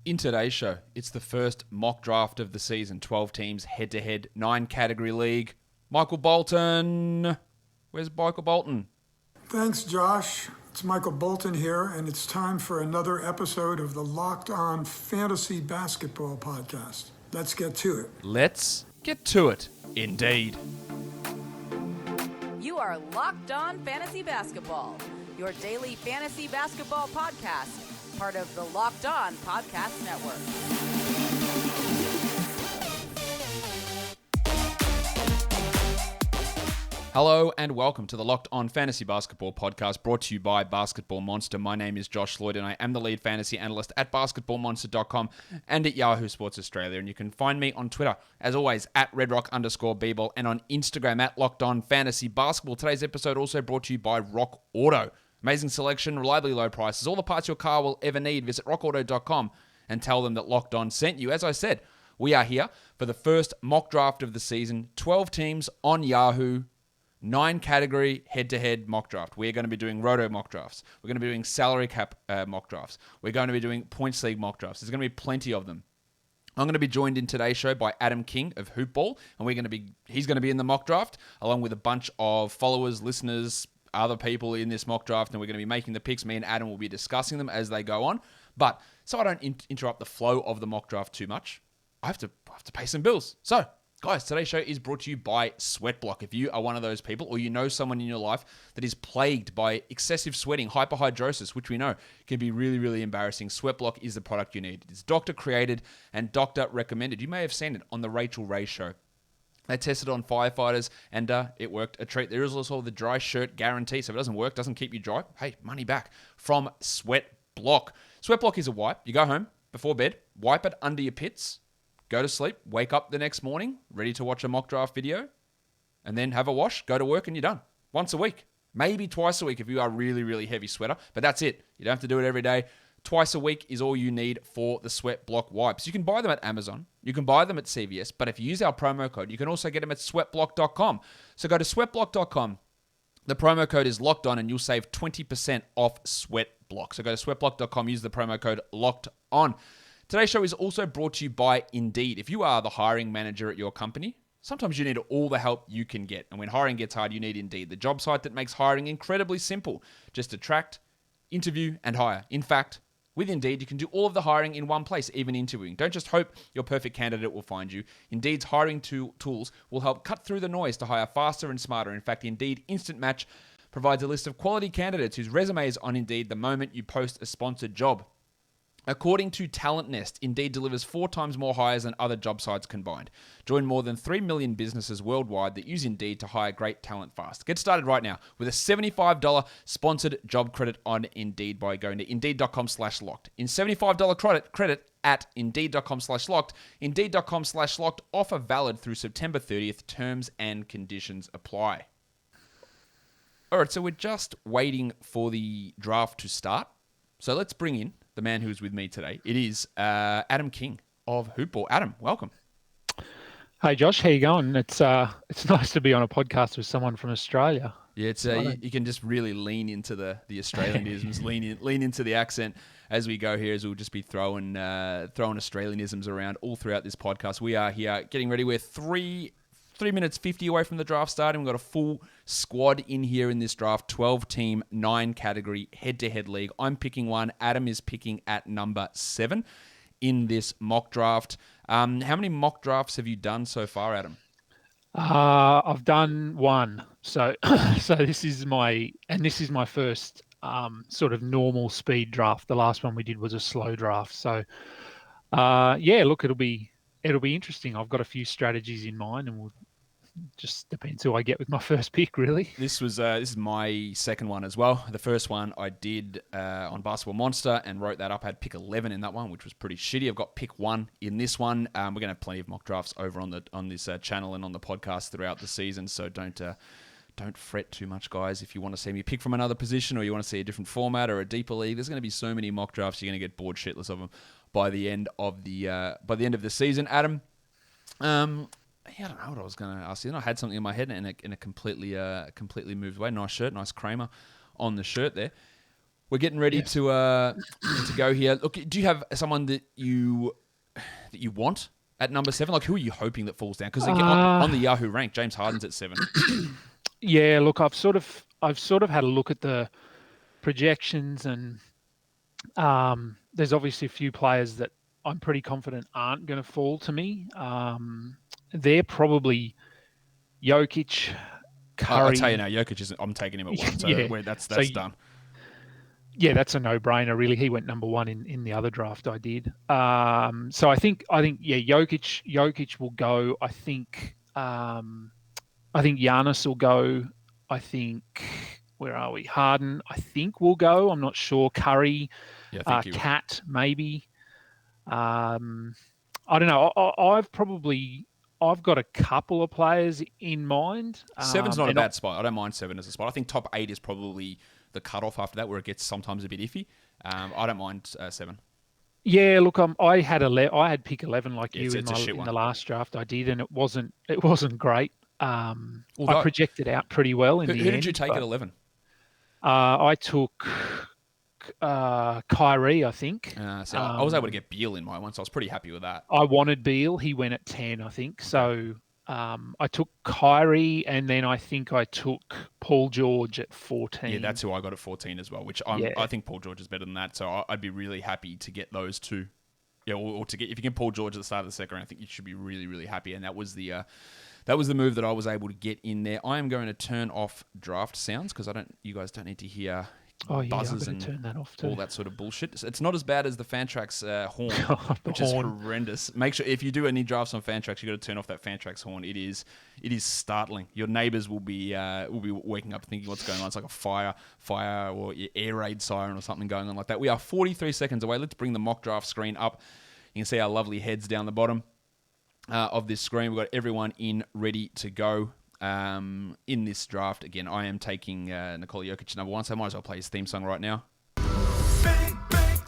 In today's show, it's the first mock draft of the season. 12 teams, head-to-head, 9-category league. Michael Bolton. Where's Michael Bolton? Thanks, Josh. It's Michael Bolton here, and it's time for another episode of the Locked On Fantasy Basketball Podcast. Let's get to it. Let's get to it, indeed. You are Locked On Fantasy Basketball, your daily fantasy basketball podcast, part of the Locked On Podcast Network. Hello and welcome to the Locked On Fantasy Basketball Podcast, brought to you by Basketball Monster. My name is Josh Lloyd and I am the lead fantasy analyst at basketballmonster.com and at Yahoo Sports Australia. And you can find me on Twitter, as always, at redrock_bball and on Instagram at Locked On Fantasy Basketball. Today's episode also brought to you by Rock Auto. Amazing selection, reliably low prices, all the parts your car will ever need. Visit rockauto.com and tell them that Locked On sent you. As I said, we are here for the first mock draft of the season. 12 teams on Yahoo, 9-category head-to-head mock draft. We're going to be doing roto mock drafts. We're going to be doing salary cap mock drafts. We're going to be doing points league mock drafts. There's going to be plenty of them. I'm going to be joined in today's show by Adam King of Hoopball, and he's going to be in the mock draft, along with a bunch of followers, listeners, other people in this mock draft, and we're going to be making the picks. Me and Adam will be discussing them as they go on. But so I don't interrupt the flow of the mock draft too much, I have to pay some bills. So, guys, today's show is brought to you by Sweatblock. If you are one of those people, or you know someone in your life that is plagued by excessive sweating, hyperhidrosis, which we know can be really, really embarrassing, Sweatblock is the product you need. It's doctor created and doctor recommended. You may have seen it on the Rachel Ray show. They tested on firefighters, and it worked a treat. There is also the dry shirt guarantee, so if it doesn't work, doesn't keep you dry, hey, money back from Sweatblock. Sweatblock is a wipe. You go home before bed, wipe it under your pits, go to sleep, wake up the next morning, ready to watch a mock draft video, and then have a wash, go to work, and you're done. Once a week, maybe twice a week if you are really, really heavy sweater, but that's it. You don't have to do it every day. Twice a week is all you need for the Sweatblock wipes. You can buy them at Amazon. You can buy them at CVS. But if you use our promo code, you can also get them at sweatblock.com. So go to sweatblock.com. The promo code is locked on and you'll save 20% off Sweatblock. So go to sweatblock.com, use the promo code locked on. Today's show is also brought to you by Indeed. If you are the hiring manager at your company, sometimes you need all the help you can get. And when hiring gets hard, you need Indeed, the job site that makes hiring incredibly simple. Just attract, interview, and hire. In fact, with Indeed, you can do all of the hiring in one place, even interviewing. Don't just hope your perfect candidate will find you. Indeed's hiring tools will help cut through the noise to hire faster and smarter. In fact, Indeed Instant Match provides a list of quality candidates whose resume is on Indeed the moment you post a sponsored job. According to Talent Nest, Indeed delivers 4 times more hires than other job sites combined. Join more than 3 million businesses worldwide that use Indeed to hire great talent fast. Get started right now with a $75 sponsored job credit on Indeed by going to Indeed.com/locked. In $75 credit at Indeed.com/locked. Indeed.com/locked. Offer valid through September 30th. Terms and conditions apply. All right, so we're just waiting for the draft to start. So let's bring in the man who's with me today. It is Adam King of Hoopball. Adam, welcome. Hey Josh, how you going? It's nice to be on a podcast with someone from Australia. Yeah, it's you can just really lean into the Australianisms, lean into the accent as we go here, as we'll just be throwing Australianisms around all throughout this podcast. We are here getting ready. We're 3 minutes 50 away from the draft starting. We've got a full squad in here in this draft, 12-team, 9-category head-to-head league. I'm picking one. Adam is picking at number 7 in this mock draft. How many mock drafts have you done so far, Adam? I've done one. So this is my first sort of normal speed draft. The last one we did was a slow draft. So look, it'll be interesting. I've got a few strategies in mind, and we'll just depends who I get with my first pick, really. This is my second one as well. The first one I did on Basketball Monster and wrote that up. I had pick 11 in that one, which was pretty shitty. I've got pick 1 in this one. We're going to have plenty of mock drafts over on this channel and on the podcast throughout the season, so don't fret too much, guys. If you want to see me pick from another position, or you want to see a different format or a deeper league, there's going to be so many mock drafts you're going to get bored shitless of them by the end of the season. Adam, I don't know what I was going to ask you. And I had something in my head, and it completely moved away. Nice shirt, nice Kramer on the shirt there. We're getting ready to go here. Look, do you have someone that you want at number 7? Like, who are you hoping that falls down? Because on the Yahoo rank, James Harden's at 7. Yeah, look, I've sort of had a look at the projections, and there's obviously a few players that I'm pretty confident aren't going to fall to me. They're probably Jokic, Curry. I'll tell you now, Jokic isn't. I'm taking him at 1, so that's done. Yeah, that's a no-brainer, really. He went number 1 in the other draft I did. So I think Jokic will go. I think Giannis will go. I think, where are we? Harden, I think will go. I'm not sure. Curry, Cat, maybe. I don't know. I've got a couple of players in mind. 7's not a bad spot. I don't mind 7 as a spot. I think top 8 is probably the cutoff after that, where it gets sometimes a bit iffy. I don't mind 7. Yeah, look, I had pick 11 like you in the last draft I did, and it wasn't great. I projected out pretty well in the end. Who did you take at 11? I took Kyrie, I think. I was able to get Beal in my one, so I was pretty happy with that. I wanted Beal. He went at 10, I think. So I took Kyrie, and then I think I took Paul George at 14. Yeah, that's who I got at 14 as well, which I think Paul George is better than that. So I'd be really happy to get those two. Yeah, or to get, if you get Paul George at the start of the second round, I think you should be really, really happy. And that was the move that I was able to get in there. I am going to turn off draft sounds because you guys don't need to hear buzzes and turn that off too. All that sort of bullshit. It's not as bad as the Fantrax horn, which is horrendous. Make sure if you do any drafts on Fantrax, you got to turn off that Fantrax horn. It is startling. Your neighbors will be waking up thinking what's going on. It's like a fire or your air raid siren or something going on like that. We are 43 seconds away. Let's bring the mock draft screen up. You can see our lovely heads down the bottom of this screen. We've got everyone in ready to go. In this draft, again, I am taking Nikola Jokic number 1, so I might as well play his theme song right now. Big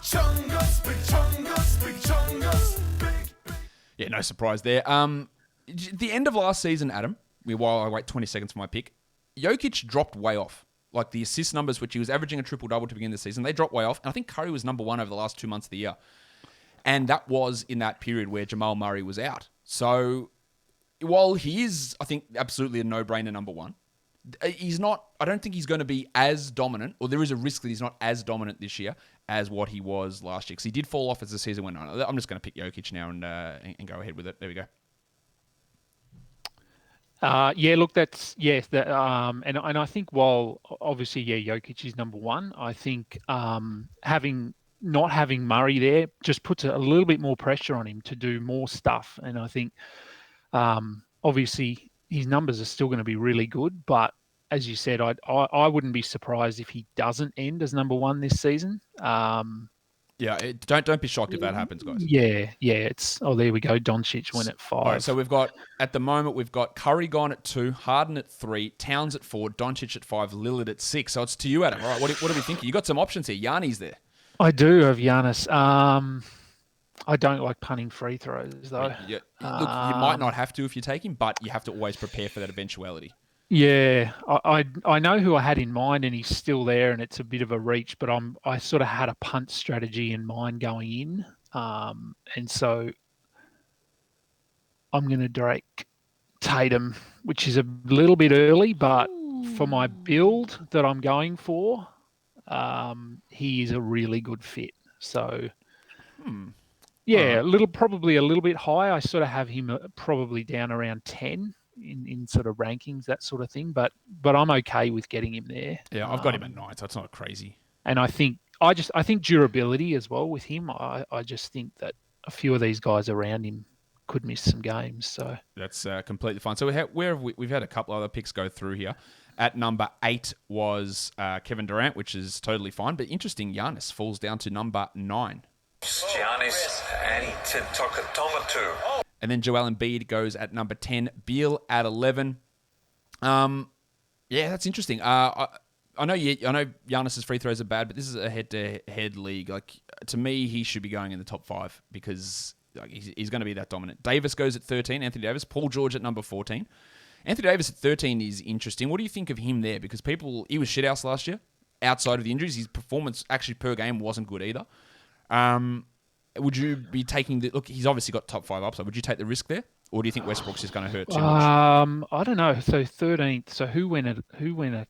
chungus, big chungus, big chungus, big. Yeah, no surprise there. The end of last season, Adam, while I wait 20 seconds for my pick, Jokic dropped way off. Like the assist numbers, which he was averaging a triple-double to begin the season, they dropped way off. And I think Curry was number 1 over the last 2 months of the year. And that was in that period where Jamal Murray was out. So while he is, I think, absolutely a no-brainer number 1, he's not. I don't think he's going to be as dominant, or there is a risk that he's not as dominant this year as what he was last year. Because he did fall off as the season went on. I'm just going to pick Jokic now and go ahead with it. There we go. Look, that's yes. That and I think while obviously Jokic is number 1, I think not having Murray there just puts a little bit more pressure on him to do more stuff, and I think. Obviously, his numbers are still going to be really good, but as you said, I wouldn't be surprised if he doesn't end as number 1 this season. Don't be shocked if that happens, guys. Yeah. There we go. Doncic went at 5. All right, so at the moment we've got Curry gone at 2, Harden at 3, Towns at 4, Doncic at 5, Lillard at 6. So it's to you, Adam. All right, what are we thinking? You got some options here. Yanni's there. I do have Giannis. I don't like punting free throws, though. Yeah. Look, you might not have to if you take him, but you have to always prepare for that eventuality. Yeah, I know who I had in mind, and he's still there, and it's a bit of a reach, but I sort of had a punt strategy in mind going in, and so I'm going to direct Tatum, which is a little bit early, but for my build that I'm going for, he is a really good fit. So. Yeah, probably a little bit high. I sort of have him probably down around 10 in sort of rankings, that sort of thing. But I'm okay with getting him there. Yeah, I've got him at 9, so it's not crazy. And I think durability as well with him. I just think that a few of these guys around him could miss some games. So that's completely fine. So we've had a couple other picks go through here. At number 8 was Kevin Durant, which is totally fine. But interesting, Giannis falls down to number 9. Giannis Antetokounmpo. And then Joel Embiid goes at number 10. Beal at 11. That's interesting. I know Giannis's free throws are bad, but this is a head-to-head league. Like, to me, he should be going in the top 5 because he's going to be that dominant. Davis goes at 13. Anthony Davis. Paul George at number 14. Anthony Davis at 13 is interesting. What do you think of him there? Because he was shithouse last year. outside of the injuries. His performance actually per game wasn't good either. Would you be taking the look? He's obviously got top 5 upside. Would you take the risk there, or do you think Westbrook's just going to hurt too much? I don't know. So 13th. So who went at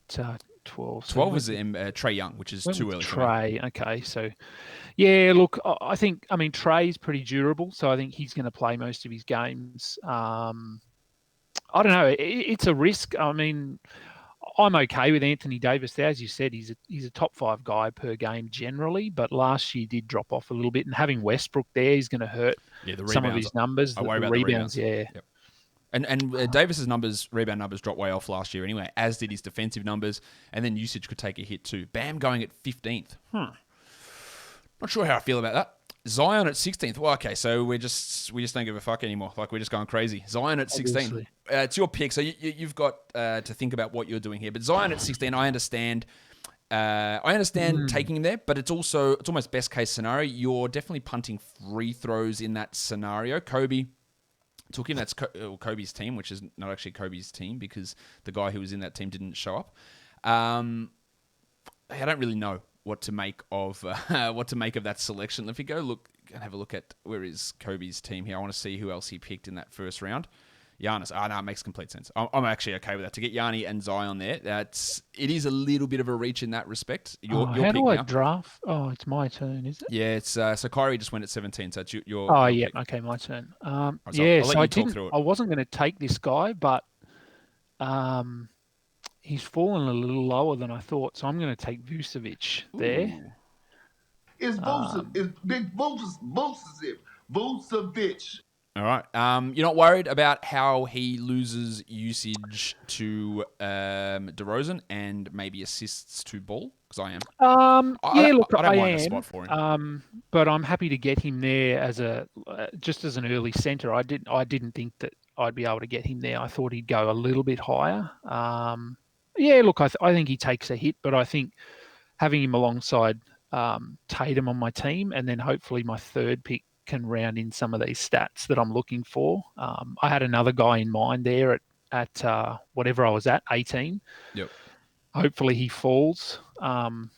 12? So 12 was Trey Young, which is too early for me. Trey. Okay, so yeah, look, I think Trey's pretty durable, so I think he's going to play most of his games. I don't know. It's a risk. I mean, I'm okay with Anthony Davis. As you said, he's a top 5 guy per game generally, but last year did drop off a little bit. And having Westbrook there, he's going to hurt some of his numbers. I worry about the rebounds. Yeah. Yep. And Davis's rebound numbers dropped way off last year anyway, as did his defensive numbers, and then usage could take a hit too. Bam going at 15th. Not sure how I feel about that. Zion at 16th. Well, okay, so we just don't give a fuck anymore. Like, we're just going crazy. Zion at 16. It's your pick, so you've got to think about what you're doing here. But Zion at 16, I understand. Taking him there, but it's almost best case scenario. You're definitely punting free throws in that scenario. Kobe took him. That's Kobe's team, which is not actually Kobe's team because the guy who was in that team didn't show up. I don't really know what to make of that selection. If you go look and have a look at where is Kobe's team here, I want to see who else he picked in that first round. Giannis. No, it makes complete sense. I'm actually okay with that. To get Yanni and Zion there, it is a little bit of a reach in that respect. Your how pick do I now. draft? Oh, it's my turn, is it? Yeah, it's so Kyrie just went at 17, so it's your. Oh, your yeah. pick. Okay, my turn. Right, yeah, I'll so let you talk through it. I wasn't going to take this guy, but he's fallen a little lower than I thought, so I'm going to take Vucevic there. It's Big Vucevic. All right. You're not worried about how he loses usage to DeRozan and maybe assists to Ball? Because I am. Yeah, look, I don't I mind am. a spot for him. But I'm happy to get him there as just as an early centre. I didn't think that I'd be able to get him there. I thought he'd go a little bit higher. Yeah, look, I think he takes a hit, but I think having him alongside Tatum on my team, and then hopefully my third pick can round in some of these stats that I'm looking for. I had another guy in mind there at whatever I was at, 18. Yep. Hopefully he falls. I'll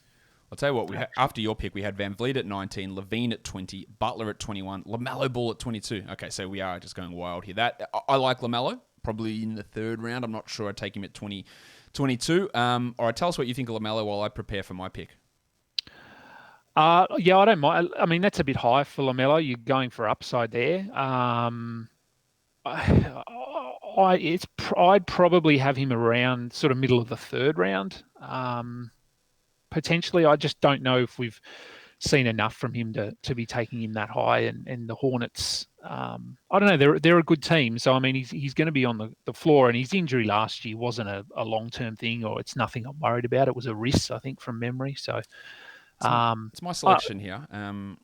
tell you what, after your pick, we had Van Vliet at 19, Levine at 20, Butler at 21, LaMelo Ball at 22. Okay, so we are just going wild here. I like LaMelo, probably in the third round. I'm not sure I'd take him at 22. All right, tell us what you think of LaMelo while I prepare for my pick. Yeah, I don't mind. I mean, that's a bit high for LaMelo. You're going for upside there. I'd probably have him around sort of middle of the third round. Potentially, I just don't know if we've seen enough from him to be taking him that high. And the Hornets, I don't know, they're a good team. So I mean, he's going to be on the floor. And his injury last year wasn't a long-term thing, or it's nothing I'm worried about. It was a wrist, I think, from memory. So. It's my selection here. I'm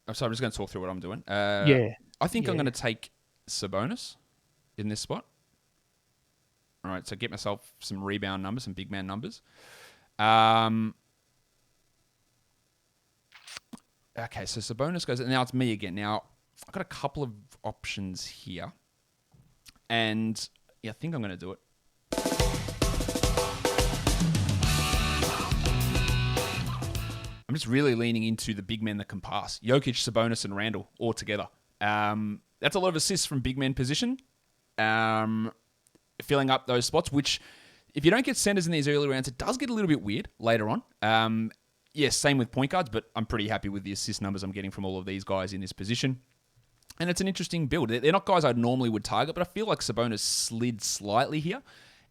just going to talk through what I'm doing. Yeah. I think I'm going to take Sabonis in this spot. All right, so get myself some rebound numbers, some big man numbers. Okay, so Sabonis goes, and now it's me again. Now, I've got a couple of options here, and yeah, I think I'm going to do it. I'm just really leaning into the big men that can pass. Jokic, Sabonis, and Randall all together. That's a lot of assists from big men position. Filling up those spots, which if you don't get centers in these early rounds, it does get a little bit weird later on. Yes, same with point guards, but I'm pretty happy with the assist numbers I'm getting from all of these guys in this position. And it's an interesting build. They're not guys I normally would target, but I feel like Sabonis slid slightly here,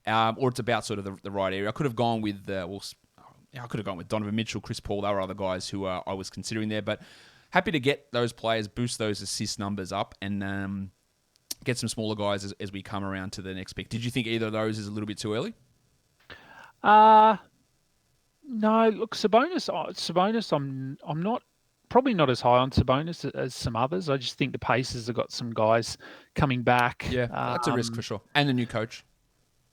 or it's about sort of the right area. I could have gone with Donovan Mitchell, Chris Paul. They were other guys who I was considering there, but happy to get those players, boost those assist numbers up, and get some smaller guys as we come around to the next pick. Did you think either of those is a little bit too early? No. Look, Sabonis. I'm probably not as high on Sabonis as some others. I just think the Pacers have got some guys coming back. Yeah, that's a risk for sure, and a new coach.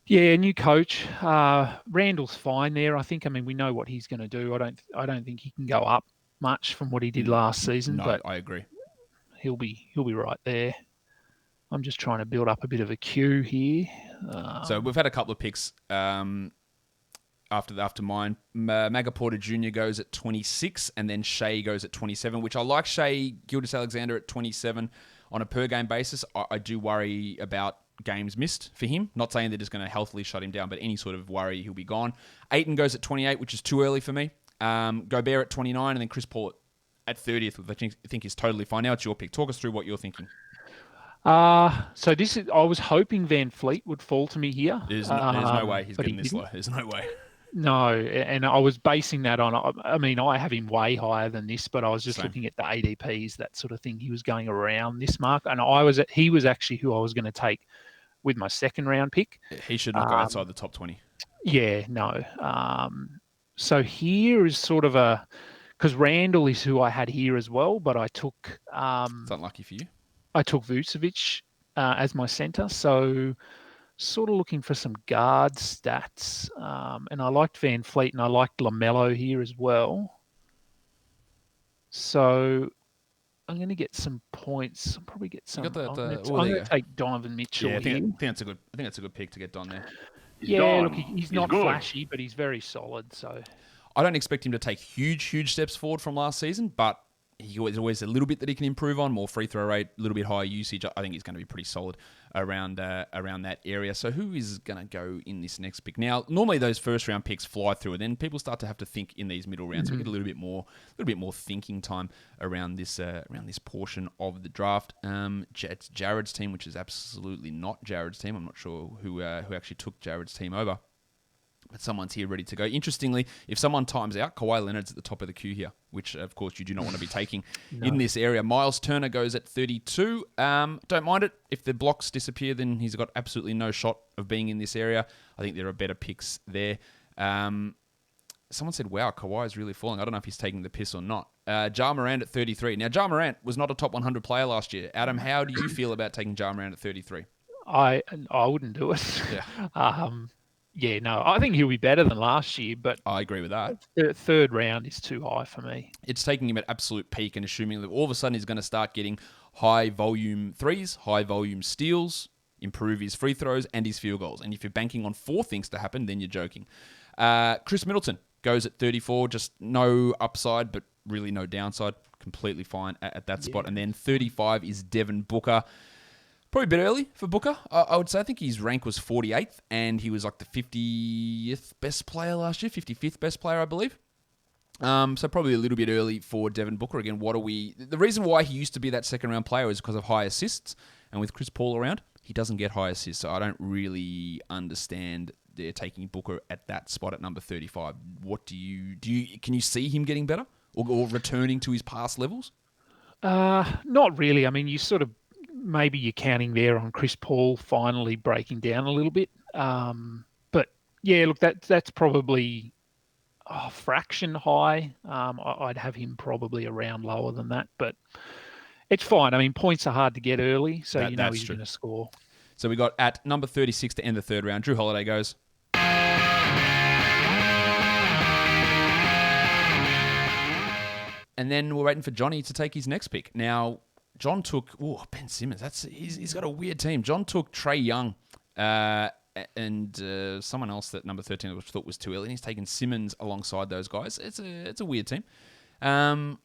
Yeah, new coach. Randall's fine there. I think. I mean, we know what he's going to do. I don't think he can go up much from what he did last season. No, but I agree. He'll be right there. I'm just trying to build up a bit of a queue here. So we've had a couple of picks. after mine. Maga Porter Jr. goes at 26, and then Shea goes at 27, which I like Shea Gilgeous-Alexander at 27 on a per-game basis. I do worry about games missed for him. Not saying they're just going to healthily shut him down, but any sort of worry, he'll be gone. Ayton goes at 28, which is too early for me. Gobert at 29, and then Chris Paul at 30th, which I think is totally fine. Now it's your pick. Talk us through what you're thinking. So this is. I was hoping Van Fleet would fall to me here. There's no way he's but getting he this didn't. low. There's no way. No, and I was basing that on. I mean, I have him way higher than this, but I was just Same. looking at the ADPs, that sort of thing. He was going around this mark, and he was actually who I was going to take with my second round pick. He should not go outside the top 20. Yeah, no. So here is sort of because Randall is who I had here as well, but I took. It's unlucky for you. I took Vucevic as my center, so sort of looking for some guard stats. And I liked Van Fleet and I liked LaMelo here as well. So I'm going to get some points. I'll probably get some. I'm going to take Donovan Mitchell Yeah, I here. think that's a good pick to get Don there. Look, he's not flashy, but he's very solid. So I don't expect him to take huge steps forward from last season, but there's always a little bit that he can improve on. More free throw rate, a little bit higher usage. I think he's going to be pretty solid around that area. So who is going to go in this next pick? Now, normally those first round picks fly through, and then people start to have to think in these middle rounds. So we get a little bit more thinking time around this portion of the draft. It's Jared's team, which is absolutely not Jared's team. I'm not sure who actually took Jared's team over. But someone's here ready to go. Interestingly, if someone times out, Kawhi Leonard's at the top of the queue here, which, of course, you do not want to be taking in this area. Miles Turner goes at 32. Don't mind it. If the blocks disappear, then he's got absolutely no shot of being in this area. I think there are better picks there. Someone said, wow, Kawhi is really falling. I don't know if he's taking the piss or not. Ja Morant at 33. Now, Ja Morant was not a top 100 player last year. Adam, how do you feel about taking Ja Morant at 33? I wouldn't do it. Yeah. Yeah, no, I think he'll be better than last year, but I agree with that. the third round is too high for me. It's taking him at absolute peak and assuming that all of a sudden he's going to start getting high volume threes, high volume steals, improve his free throws and his field goals. And if you're banking on 4 things to happen, then you're joking. Chris Middleton goes at 34, just no upside, but really no downside. Completely fine at that spot. And then 35 is Devin Booker. Probably a bit early for Booker, I would say. I think his rank was 48th, and he was like the 50th best player last year, 55th best player, I believe. So probably a little bit early for Devin Booker. Again, the reason why he used to be that second-round player is because of high assists, and with Chris Paul around, he doesn't get high assists, so I don't really understand they're taking Booker at that spot at number 35. What can you see him getting better or returning to his past levels? Not really. I mean, maybe you're counting there on Chris Paul finally breaking down a little bit. But yeah, look, that's probably a fraction high. I'd have him probably around lower than that, but it's fine. I mean, points are hard to get early, so he's going to score. So we got at number 36 to end the third round. Drew Holiday goes. And then we're waiting for Johnny to take his next pick. Now, John took Ben Simmons. He's got a weird team. John took Trae Young and someone else that number 13 which I thought was too early. And he's taken Simmons alongside those guys. It's a weird team. Where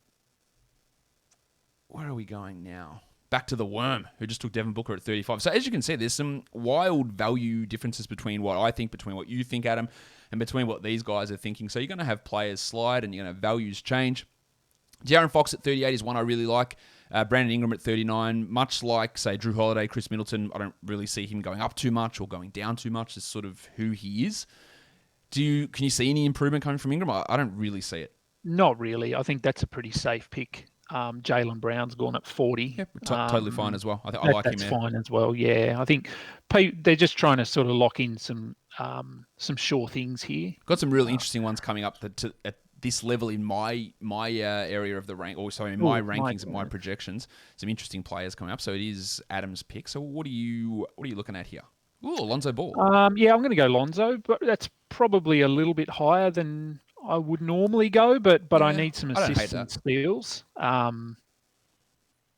are we going now? Back to the Worm, who just took Devin Booker at 35. So as you can see, there's some wild value differences between what I think, between what you think, Adam, and between what these guys are thinking. So you're going to have players slide and you're going to have values change. De'Aaron Fox at 38 is one I really like. Brandon Ingram at 39, much like, say, Drew Holiday, Chris Middleton, I don't really see him going up too much or going down too much. It's sort of who he is. Can you see any improvement coming from Ingram? I don't really see it. Not really. I think that's a pretty safe pick. Jaylen Brown's gone at 40. Yep, totally fine as well. I like him. That's fine as well, yeah. I think they're just trying to sort of lock in some sure things here. Got some really interesting ones coming up at this level in my area of the rank, or sorry, in my rankings and my projections. Some interesting players coming up. So it is Adam's pick. So what are you looking at here? Ooh, Lonzo Ball. Yeah, I'm going to go Lonzo, but that's probably a little bit higher than I would normally go. But I need some assists and steals.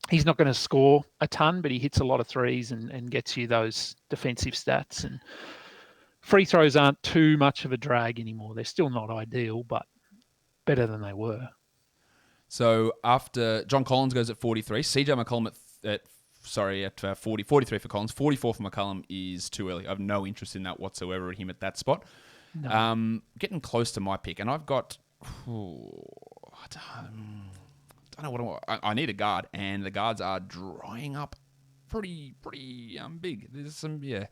He's not going to score a ton, but he hits a lot of threes and gets you those defensive stats and free throws aren't too much of a drag anymore. They're still not ideal, but better than they were. So after John Collins goes at 43, CJ McCollum at 43 for Collins. 44 for McCollum is too early. I have no interest in that whatsoever at him at that spot. No. Getting close to my pick, and I've got... I don't know what I need a guard, and the guards are drying up pretty big. There's some, yeah.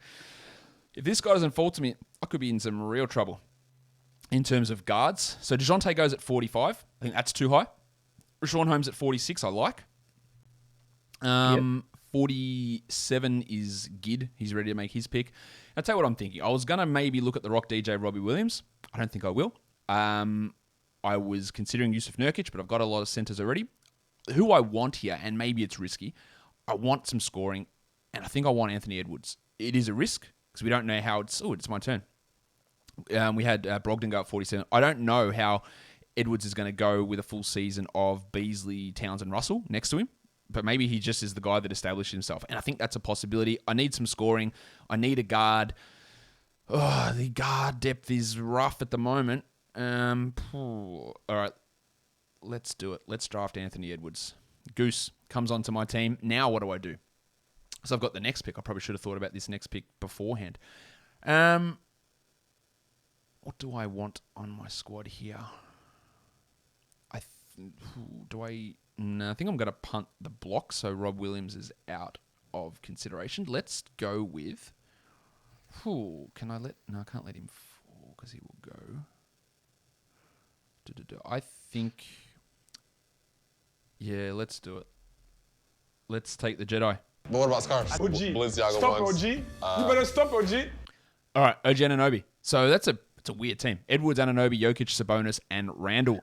If this guy doesn't fall to me, I could be in some real trouble in terms of guards. So DeJounte goes at 45. I think that's too high. Rashawn Holmes at 46, I like. 47 is Gid. He's ready to make his pick. I'll tell you what I'm thinking. I was going to maybe look at the Rock DJ Robbie Williams. I don't think I will. I was considering Yusuf Nurkic, but I've got a lot of centers already. Who I want here, and maybe it's risky, I want some scoring, and I think I want Anthony Edwards. It is a risk, because we don't know how it's... Oh, it's my turn. We had Brogdon go at 47. I don't know how Edwards is going to go with a full season of Beasley, Towns, and Russell next to him. But maybe he just is the guy that established himself. And I think that's a possibility. I need some scoring. I need a guard. Oh, the guard depth is rough at the moment. All right. Let's do it. Let's draft Anthony Edwards. Goose comes onto my team. Now what do I do? So I've got the next pick. I probably should have thought about this next pick beforehand. What do I want on my squad here? No, I think I'm going to punt the block, so Rob Williams is out of consideration. Let's go with... can I let... No, I can't let him fall because he will go. I think... Yeah, let's do it. Let's take the Jedi. But what about scarves? OG. Balenciaga Stop, ones. OG. You better stop, OG. All right, OG Anunoby. So it's a weird team. Edwards, Anunoby, Jokic, Sabonis, and Randall.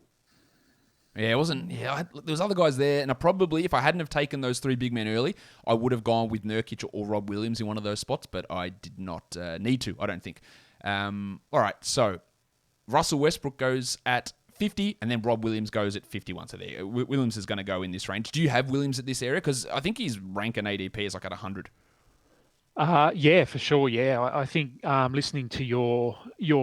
Yeah, it wasn't... Yeah, there was other guys there, and I probably, if I hadn't have taken those three big men early, I would have gone with Nurkic or Rob Williams in one of those spots, but I did not need to, I don't think. All right, so Russell Westbrook goes at 50, and then Rob Williams goes at 51. So there, Williams is going to go in this range. Do you have Williams at this area? Because I think his rank in ADP is like at 100. Yeah, for sure. Yeah, I think listening to your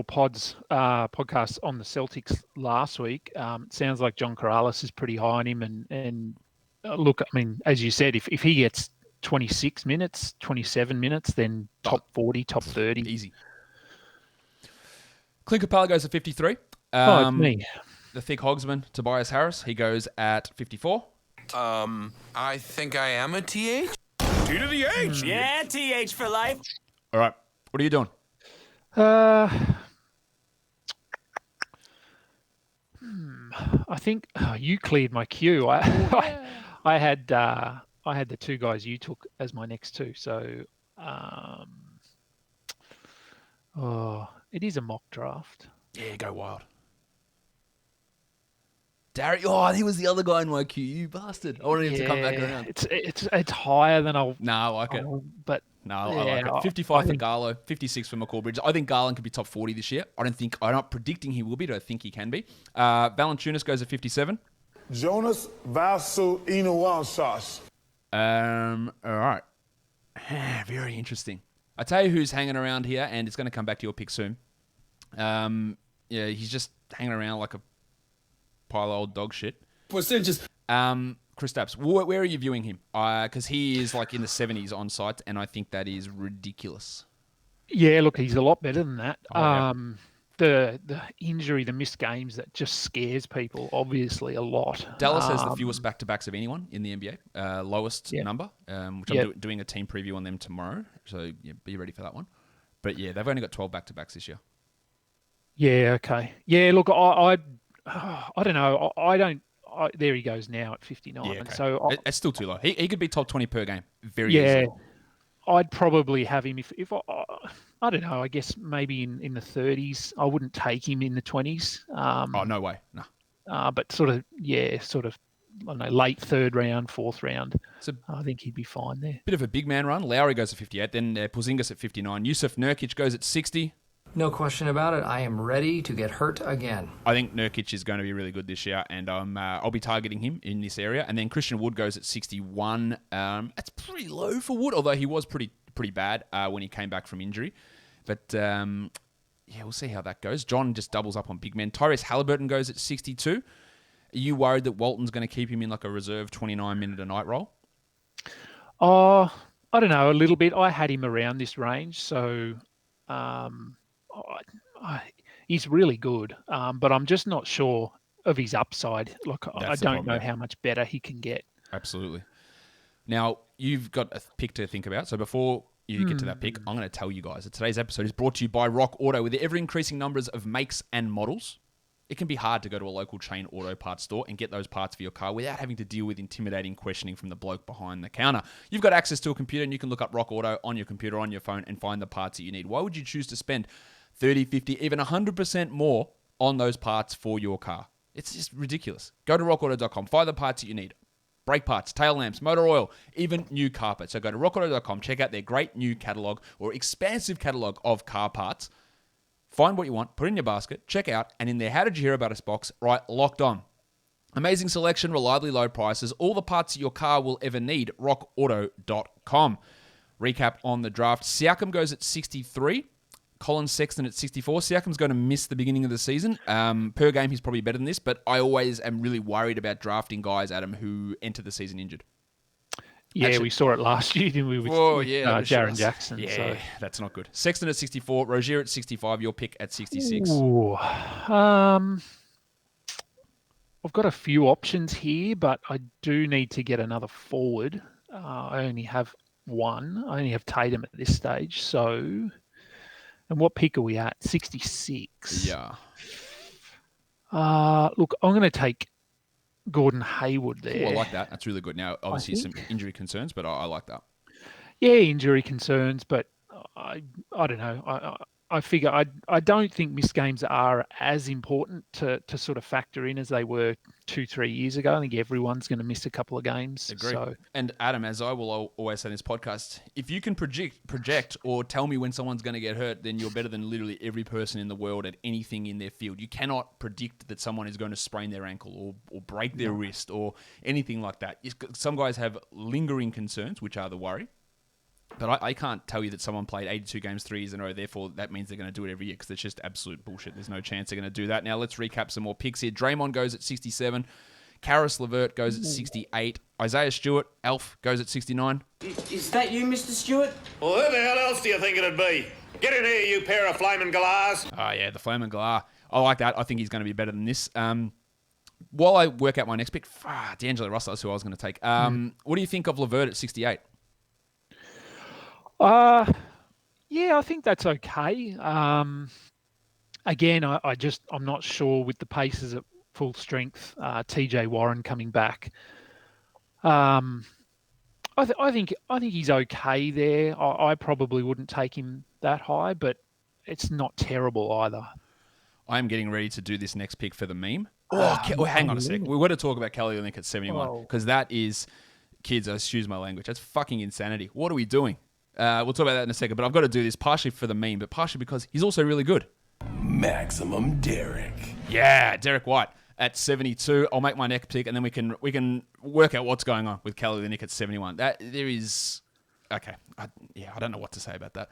podcast on the Celtics last week, it sounds like John Corrales is pretty high on him. And look, I mean, as you said, if he gets 26 minutes, 27 minutes, then top 40, top 30. Easy. Clint Capella goes at 53. It's me. The thick hogsman, Tobias Harris, he goes at 54. I think I am a TH. T to the H. Yeah, TH for life. All right, what are you doing? I think you cleared my queue. I had the two guys you took as my next two. So, it is a mock draft. Yeah, go wild. Darry, oh, he was the other guy in my queue, you bastard. I wanted him to come back around. It's higher than I'll... No, I like it. But I yeah, like it. 55 for Garlow, 56 for McCall Bridges. I think Garland could be top 40 this year. I'm not predicting he will be, but I think he can be. Valanciunas goes at 57. Jonas Vasu Inuwansas. All right. Very interesting. I tell you who's hanging around here, and it's going to come back to your pick soon. Yeah, he's just hanging around like a pile of old dog shit. Percentages. Kristaps, where are you viewing him? Because he is like in the 70s on site, and I think that is ridiculous. Yeah, look, he's a lot better than that. Yeah. The injury, the missed games, that just scares people, obviously, a lot. Dallas has the fewest back-to-backs of anyone in the NBA, lowest number, which I'm doing a team preview on them tomorrow, so yeah, be ready for that one. But yeah, they've only got 12 back-to-backs this year. Yeah, okay. Yeah, look, I don't know. There he goes now at 59. Yeah, okay. So it's still too low. He could be top 20 per game. Very yeah, easily. I'd probably have him if I don't know. I guess maybe in the 30s. I wouldn't take him in the 20s. Oh, no way. No. But sort of I don't know, late third round, fourth round. So I think he'd be fine there. bit of a big man run. Lowry goes at 58. Then Porzingis at 59. Yusuf Nurkic goes at 60. No question about it. I am ready to get hurt again. I think Nurkic is going to be really good this year, and I'll be targeting him in this area. And then Christian Wood goes at 61. That's pretty low for Wood, although he was pretty bad when he came back from injury. But we'll see how that goes. John just doubles up on big men. Tyrese Halliburton goes at 62. Are you worried that Walton's going to keep him in like a reserve 29-minute-a-night role? Oh, I don't know, a little bit. I had him around this range, so he's really good. But I'm just not sure of his upside. Like, I don't know how much better he can get. Absolutely. Now, you've got a pick to think about. So before you get to that pick, I'm going to tell you guys that today's episode is brought to you by Rock Auto. With the ever-increasing numbers of makes and models, it can be hard to go to a local chain auto parts store and get those parts for your car without having to deal with intimidating questioning from the bloke behind the counter. You've got access to a computer and you can look up Rock Auto on your computer, on your phone, and find the parts that you need. Why would you choose to spend 30, 50, even 100% more on those parts for your car? It's just ridiculous. Go to rockauto.com, find the parts that you need. Brake parts, tail lamps, motor oil, even new carpet. So go to rockauto.com, check out their great new catalog or expansive catalog of car parts. Find what you want, put it in your basket, check out, and in their How Did You Hear About Us box, write Locked On. Amazing selection, reliably low prices, all the parts your car will ever need. rockauto.com. Recap on the draft. Siakam goes at 63. Colin Sexton at 64. Siakam's going to miss the beginning of the season. Per game, he's probably better than this, but I always am really worried about drafting guys, Adam, who enter the season injured. Yeah, we saw it last year, didn't we, with Jaren Jackson. Yeah, so. That's not good. Sexton at 64, Rozier at 65, your pick at 66. Ooh, I've got a few options here, but I do need to get another forward. I only have one. I only have Tatum at this stage, so... And what pick are we at? 66. Yeah. Look, I'm going to take Gordon Hayward there. Ooh, I like that. That's really good. Now, obviously, some injury concerns, but I like that. Yeah, injury concerns, but I don't know. I figure I don't think missed games are as important to sort of factor in as they were 2-3 years ago. I think everyone's going to miss a couple of games. Agree. So. And Adam, as I will always say in this podcast, if you can project or tell me when someone's going to get hurt, then you're better than literally every person in the world at anything in their field. You cannot predict that someone is going to sprain their ankle or break their wrist or anything like that. Some guys have lingering concerns, which are the worry. But I can't tell you that someone played 82 games 3 years in a row, therefore that means they're going to do it every year, because it's just absolute bullshit. There's no chance they're going to do that. Now let's recap some more picks here. Draymond goes at 67. Karis LeVert goes at 68. Isaiah Stewart, Elf, goes at 69. Is that you, Mr. Stewart? Well, who the hell else do you think it'd be? Get in here, you pair of flaming galahs. Oh, yeah, the Flaming Galar. I like that. I think he's going to be better than this. While I work out my next pick, D'Angelo Russell is who I was going to take. What do you think of LeVert at 68? Yeah, I think that's okay. Again, I'm not sure with the paces at full strength. TJ Warren coming back. I think he's okay there. I probably wouldn't take him that high, but it's not terrible either. I'm getting ready to do this next pick for the meme. Hang on a sec. We've got to talk about Kelly Olynyk at 71, because that is, kids, excuse my language, that's fucking insanity. What are we doing? We'll talk about that in a second, but I've got to do this partially for the meme, but partially because he's also really good. Maximum Derek. Yeah, Derek White at 72. I'll make my next pick, and then we can work out what's going on with Kelly Olynyk at 71. There is okay. I don't know what to say about that.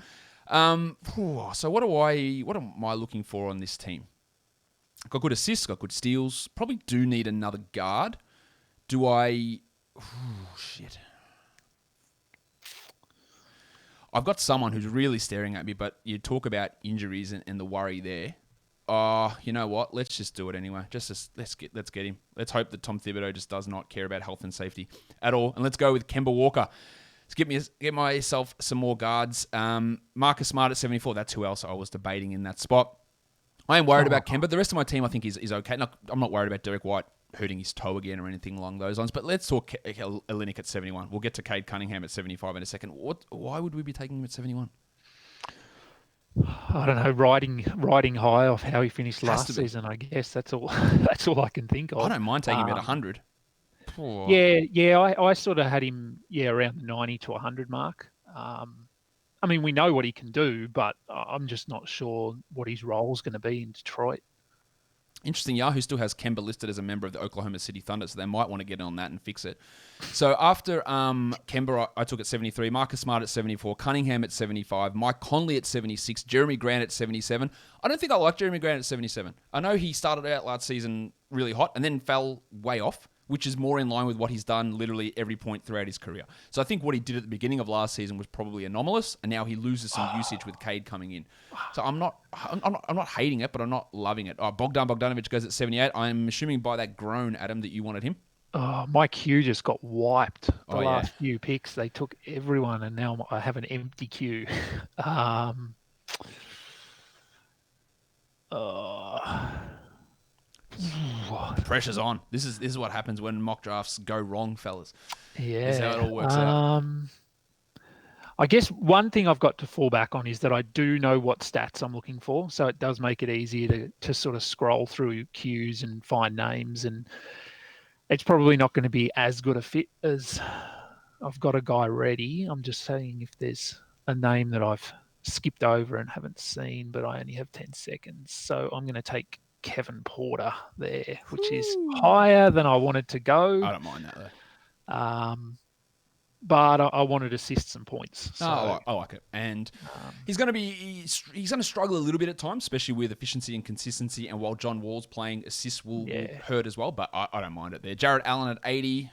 So what am I looking for on this team? Got good assists, got good steals. Probably do need another guard. Do I? Shit. I've got someone who's really staring at me, but you talk about injuries and the worry there. You know what? Let's just do it anyway. Let's get him. Let's hope that Tom Thibodeau just does not care about health and safety at all. And let's go with Kemba Walker. Let's get myself some more guards. Marcus Smart at 74. That's who else I was debating in that spot. I am worried about Kemba. The rest of my team I think is okay. I'm not worried about Derek White hurting his toe again or anything along those lines. But let's talk Olynyk at 71. We'll get to Cade Cunningham at 75 in a second. Why would we be taking him at 71? I don't know. Riding high off how he finished last season. I guess that's all. That's all I can think of. I don't mind taking him at 100. Yeah. I sort of had him around the 90 to 100 mark. I mean, we know what he can do, but I'm just not sure what his role is going to be in Detroit. Interesting, Yahoo still has Kemba listed as a member of the Oklahoma City Thunder, so they might want to get on that and fix it. So after Kemba, I took at 73, Marcus Smart at 74, Cunningham at 75, Mike Conley at 76, Jeremy Grant at 77. I don't think I like Jeremy Grant at 77. I know he started out last season really hot and then fell way off, which is more in line with what he's done literally every point throughout his career. So I think what he did at the beginning of last season was probably anomalous, and now he loses some usage with Cade coming in. So I'm not hating it, but I'm not loving it. Bogdan Bogdanovic goes at 78. I'm assuming by that groan, Adam, that you wanted him. My queue just got wiped. The last few picks, they took everyone, and now I have an empty queue. Pressure's on. This is what happens when mock drafts go wrong, fellas. Yeah. This is how it all works out. I guess one thing I've got to fall back on is that I do know what stats I'm looking for, so it does make it easier to sort of scroll through queues and find names, and it's probably not going to be as good a fit as I've got a guy ready. I'm just saying if there's a name that I've skipped over and haven't seen, but I only have 10 seconds. So I'm going to take Kevin Porter there, which is higher than I wanted to go. I don't mind that though. But I wanted to assist some points. So, I like it. And he's going to struggle a little bit at times, especially with efficiency and consistency. And while John Wall's playing, assists will hurt as well, but I don't mind it there. Jarrett Allen at 80,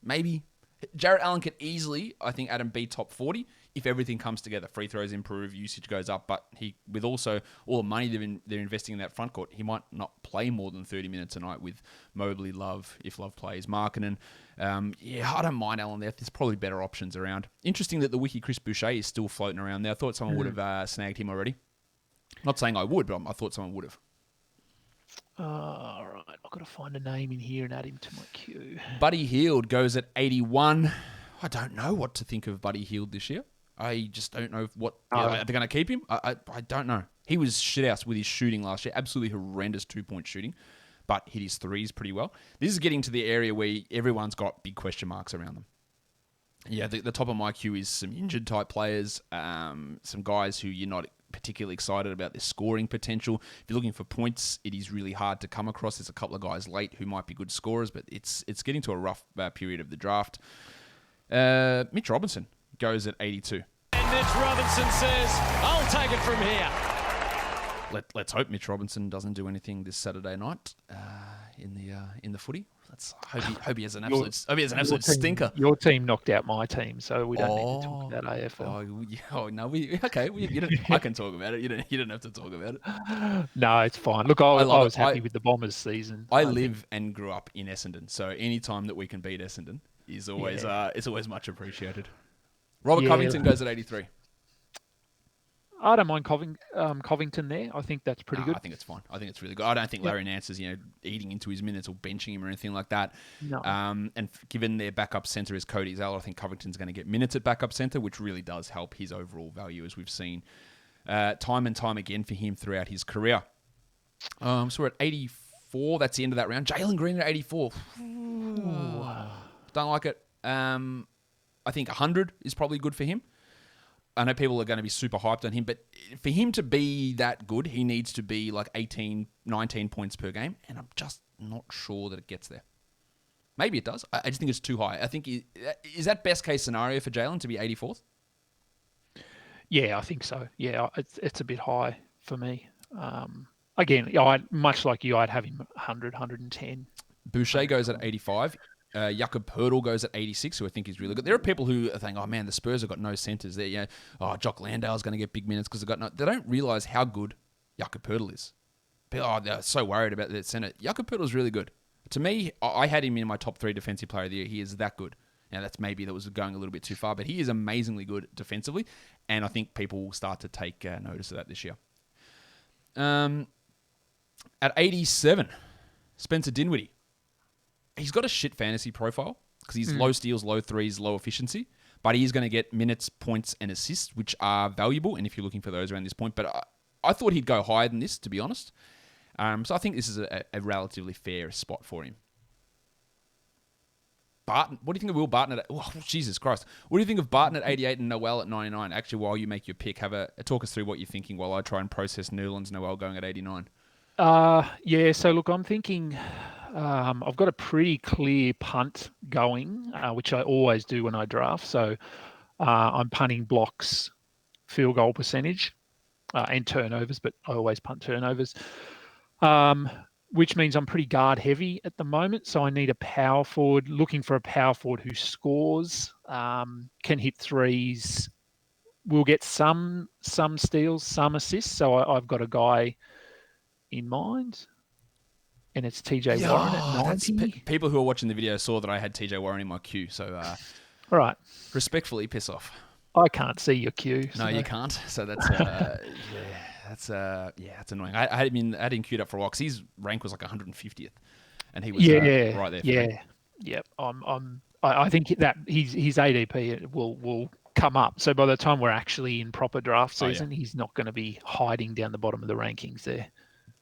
maybe. Jarrett Allen could easily, I think, Adam, be top 40 if everything comes together. Free throws improve, usage goes up, but he, with also all the money they're investing in that front court, he might not play more than 30 minutes a night with Mobley, Love, if Love plays, Markkanen. I don't mind Allen there. There's probably better options around. Interesting that the wiki Chris Boucher is still floating around there. I thought someone would have snagged him already. Not saying I would, but I thought someone would have. All right, I've got to find a name in here and add him to my queue. Buddy Hield goes at 81. I don't know what to think of Buddy Hield this year. I just don't know what are they going to keep him. I don't know. He was shit out with his shooting last year. Absolutely horrendous 2-point shooting, but hit his threes pretty well. This is getting to the area where everyone's got big question marks around them. Yeah, the top of my queue is some injured type players, some guys who you're not particularly excited about their scoring potential. If you're looking for points, it is really hard to come across. There's a couple of guys late who might be good scorers, but it's getting to a rough period of the draft. Mitch Robinson goes at 82. And Mitch Robinson says, I'll take it from here. Let's hope Mitch Robinson doesn't do anything this Saturday night in the footy. Let's hope he has an absolute stinker. Your team knocked out my team, so we don't need to talk about AFL. No, I can talk about it. You don't have to talk about it. No, it's fine. Look, I was happy with the Bombers season. I live and grew up in Essendon, so any time that we can beat Essendon is always it's always much appreciated. Robert Covington goes at 83. I don't mind Covington there. I think that's pretty good. I think it's fine. I think it's really good. I don't think Larry Nance is eating into his minutes or benching him or anything like that. No. And given their backup centre is Cody Zeller, I think Covington's going to get minutes at backup centre, which really does help his overall value, as we've seen time and time again for him throughout his career. So we're at 84. That's the end of that round. Jalen Green at 84. Don't like it. I think 100 is probably good for him. I know people are going to be super hyped on him, but for him to be that good, he needs to be like 18, 19 points per game, and I'm just not sure that it gets there. Maybe it does. I just think it's too high. I think, is that best case scenario for Jalen to be 84th? Yeah, I think so. Yeah, it's a bit high for me. Again, much like you, I'd have him 100, 110. Boucher goes at 85. Jakob Poeltl goes at 86, who I think is really good. There are people who are thinking, oh man, the Spurs have got no centres there. Jock Landale's going to get big minutes because they don't realise how good Jakob Poeltl is. They're so worried about their centre. Jakob Poeltl's really good. To me, I had him in my top 3 defensive player of the year. He is that good. Now, that was going a little bit too far, but he is amazingly good defensively, and I think people will start to take notice of that this year. At 87, Spencer Dinwiddie. He's got a shit fantasy profile because he's low steals, low threes, low efficiency, but he is going to get minutes, points, and assists, which are valuable, and if you're looking for those around this point. But I thought he'd go higher than this, to be honest. So I think this is a relatively fair spot for him. Barton, what do you think of Will Barton at... Oh, Jesus Christ. What do you think of Barton at 88 and Noel at 99? Actually, while you make your pick, talk us through what you're thinking while I try and process Newlands Noel going at 89. Yeah, so look, I'm thinking I've got a pretty clear punt going, which I always do when I draft. So I'm punting blocks, field goal percentage, and turnovers, but I always punt turnovers, which means I'm pretty guard heavy at the moment. So I need a power forward, looking for a power forward who scores, can hit threes, will get some steals, some assists. So I've got a guy in mind, and it's TJ Warren at 90. People who are watching the video saw that I had TJ Warren in my queue, so All right. Respectfully, piss off. I can't see your queue. No, you can't. So that's that's annoying. I had him queued up for a while because his rank was like 150th, and he was right there. For me. Yep. I think that his ADP will come up. So by the time we're actually in proper draft season, he's not going to be hiding down the bottom of the rankings there.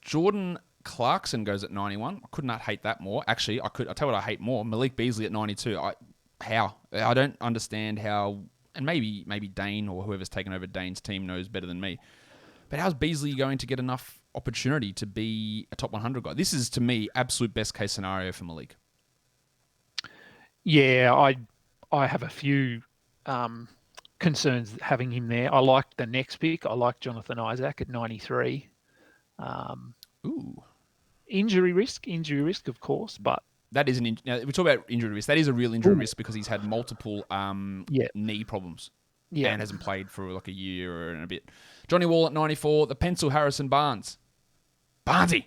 Jordan Clarkson goes at 91. I could not hate that more. Actually, I'll tell you what I hate more. Malik Beasley at 92. How? I don't understand how, and maybe Dane or whoever's taken over Dane's team knows better than me. But how's Beasley going to get enough opportunity to be a top 100 guy? This is, to me, absolute best case scenario for Malik. Yeah, I have a few concerns having him there. I like the next pick. I like Jonathan Isaac at 93. Ooh. Injury risk, of course, but that is we talk about injury risk. That is a real injury risk because he's had multiple knee problems and hasn't played for like a year and a bit. Johnny Wall at 94. The pencil Harrison Barnes. Barnesy.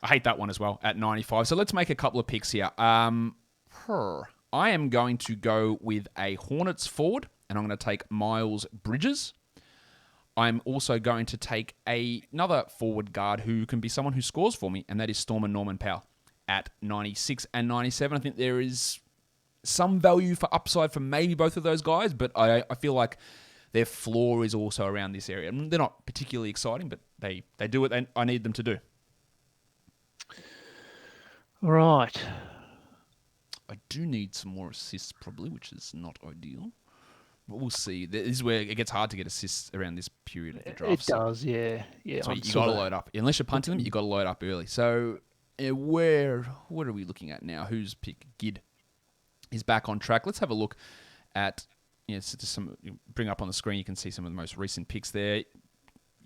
I hate that one as well at 95. So let's make a couple of picks here. I am going to go with a Hornets forward, and I'm going to take Miles Bridges. I'm also going to take another forward guard who can be someone who scores for me, and that is Storm and Norman Powell at 96 and 97. I think there is some value for upside for maybe both of those guys, but I feel like their floor is also around this area. They're not particularly exciting, but they do what I need them to do. Right. I do need some more assists probably, which is not ideal. But we'll see. This is where it gets hard to get assists around this period of the draft. It does, yeah. So you got to load up. Unless you're punting them, you got to load up early. So what are we looking at now? Who's pick? Gid is back on track. Let's have a look at bring up on the screen. You can see some of the most recent picks there.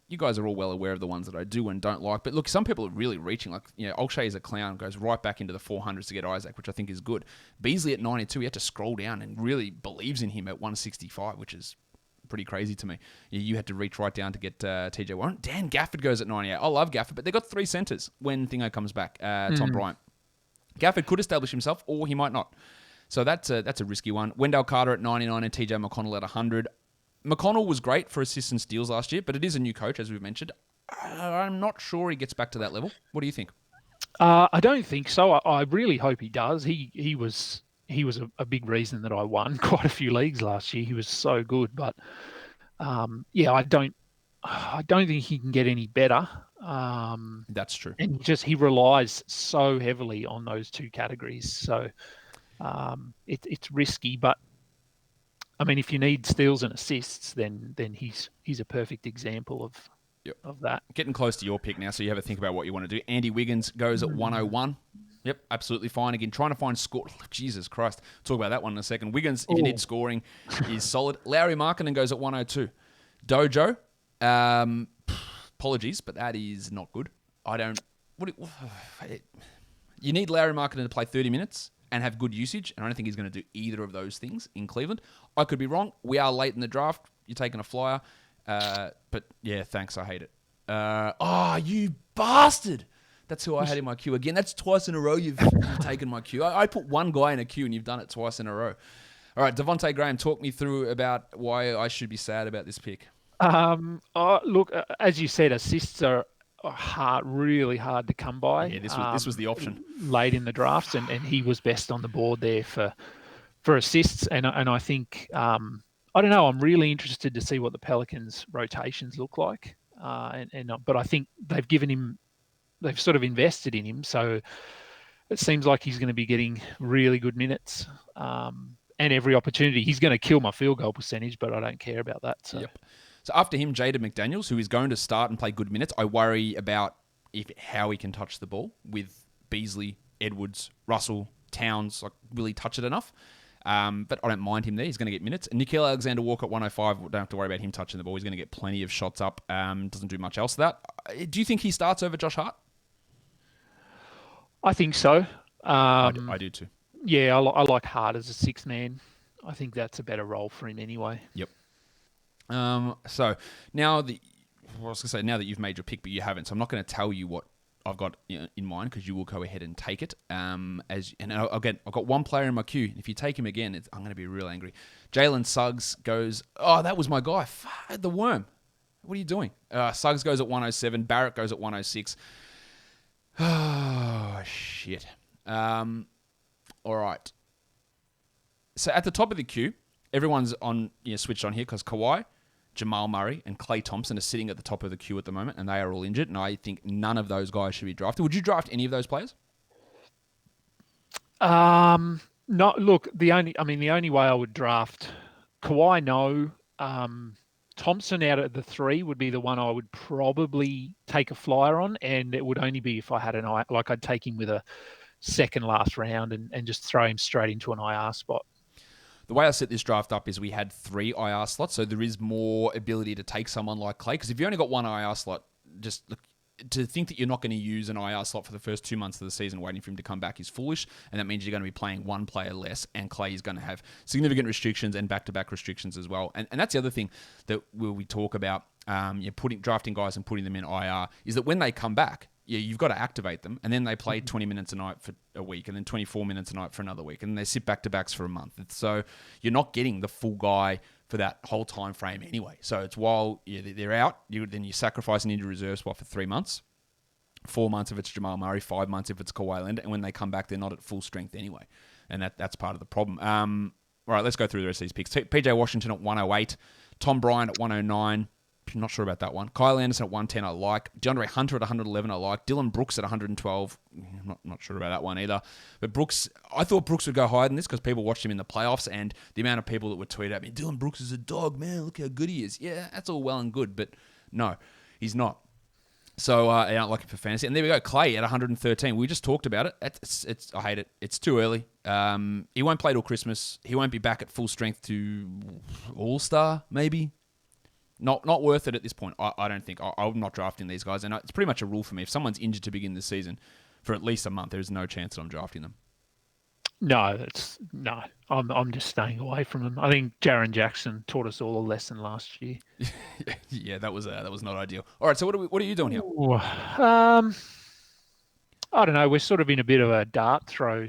You guys are all well aware of the ones that I do and don't like. But look, some people are really reaching. Like, Olshey is a clown, goes right back into the 400s to get Isaac, which I think is good. Beasley at 92, he had to scroll down and really believes in him at 165, which is pretty crazy to me. You had to reach right down to get TJ Warren. Dan Gafford goes at 98. I love Gafford, but they got three centers when Thingo comes back. Tom Bryant. Gafford could establish himself, or he might not. So that's a risky one. Wendell Carter at 99 and TJ McConnell at 100. McConnell was great for assists and steals last year, but it is a new coach, as we've mentioned. I'm not sure he gets back to that level. What do you think? I don't think so. I really hope he does. He was a big reason that I won quite a few leagues last year. He was so good, but I don't think he can get any better. That's true. And he relies so heavily on those two categories. So it's risky, but I mean, if you need steals and assists, then he's a perfect example of that. Getting close to your pick now, so you have a think about what you want to do. Andy Wiggins goes at 101. Yep, absolutely fine. Again, trying to find score. Jesus Christ. Talk about that one in a second. Wiggins, if you need scoring, is solid. Lauri Markkanen goes at 102. Dojo, apologies, but that is not good. You need Lauri Markkanen to play 30 minutes and have good usage, and I don't think he's going to do either of those things in Cleveland. I could be wrong. We are late in the draft. You're taking a flyer. But yeah, thanks. I hate it. You bastard. That's who I had in my queue. Again, that's twice in a row you've taken my queue. I put one guy in a queue and you've done it twice in a row. All right, Devontae Graham, talk me through about why I should be sad about this pick. Look, as you said, assists are really hard to come by. Yeah, this was the option. Late in the drafts, and he was best on the board there for assists. And I think, I don't know, I'm really interested to see what the Pelicans' rotations look like. But I think they've sort of invested in him, so it seems like he's going to be getting really good minutes and every opportunity. He's going to kill my field goal percentage, but I don't care about that. So. Yep. So after him, Jaden McDaniels, who is going to start and play good minutes. I worry about how he can touch the ball with Beasley, Edwards, Russell, Towns. Like, will he touch it enough? But I don't mind him there. He's going to get minutes. And Nickeil Alexander-Walker at 105, don't have to worry about him touching the ball. He's going to get plenty of shots up. Doesn't do much else to that. Do you think he starts over Josh Hart? I think so. I do too. Yeah, I like Hart as a sixth man. I think that's a better role for him anyway. Yep. So now now that you've made your pick, but you haven't, so I'm not going to tell you what I've got in mind because you will go ahead and take it. Again, I've got one player in my queue. If you take him again, I'm going to be real angry. Jalen Suggs goes. Oh, that was my guy. The worm. What are you doing? Suggs goes at 107. Barrett goes at 106. Oh shit. All right. So at the top of the queue, everyone's on switched on here because Kawhi, Jamal Murray, and Klay Thompson are sitting at the top of the queue at the moment, and they are all injured. And I think none of those guys should be drafted. Would you draft any of those players? No. Look, the only way I would draft Kawhi, no. Thompson out of the three would be the one I would probably take a flyer on, and it would only be if I had I'd take him with a second last round and just throw him straight into an IR spot. The way I set this draft up is we had 3 IR slots, so there is more ability to take someone like Klay, because if you only got 1 IR slot, just look, to think that you're not going to use an IR slot for the first 2 months of the season waiting for him to come back is foolish, and that means you're going to be playing one player less, and Klay is going to have significant restrictions and back-to-back restrictions as well. And that's the other thing that we talk about, drafting guys and putting them in IR, is that when they come back, you've got to activate them, and then they play 20 minutes a night for a week, and then 24 minutes a night for another week, and then they sit back-to-backs for a month. So you're not getting the full guy for that whole time frame anyway. So it's while they're out, then you sacrifice an injury reserve spot for 3 months, 4 months if it's Jamal Murray, 5 months if it's Kawhi Leonard, and when they come back, they're not at full strength anyway. And that's part of the problem. All right, let's go through the rest of these picks. PJ Washington at 108, Tom Bryant at 109, not sure about that one. Kyle Anderson at 110, I like. DeAndre Hunter at 111, I like. Dylan Brooks at 112, not sure about that one either. But Brooks, I thought Brooks would go higher than this because people watched him in the playoffs, and the amount of people that would tweet at me, Dylan Brooks is a dog, man, look how good he is. Yeah, that's all well and good, but no, he's not. So I don't like it for fantasy. And there we go, Klay at 113. We just talked about it. It's I hate it. It's too early. He won't play till Christmas. He won't be back at full strength to All-Star, maybe. Not worth it at this point. I don't think. I'm not drafting these guys. And it's pretty much a rule for me. If someone's injured to begin the season for at least a month, there's no chance that I'm drafting them. No. I'm just staying away from them. I think Jaren Jackson taught us all a lesson last year. Yeah, that was not ideal. All right, so what are you doing here? I don't know. We're sort of in a bit of a dart throw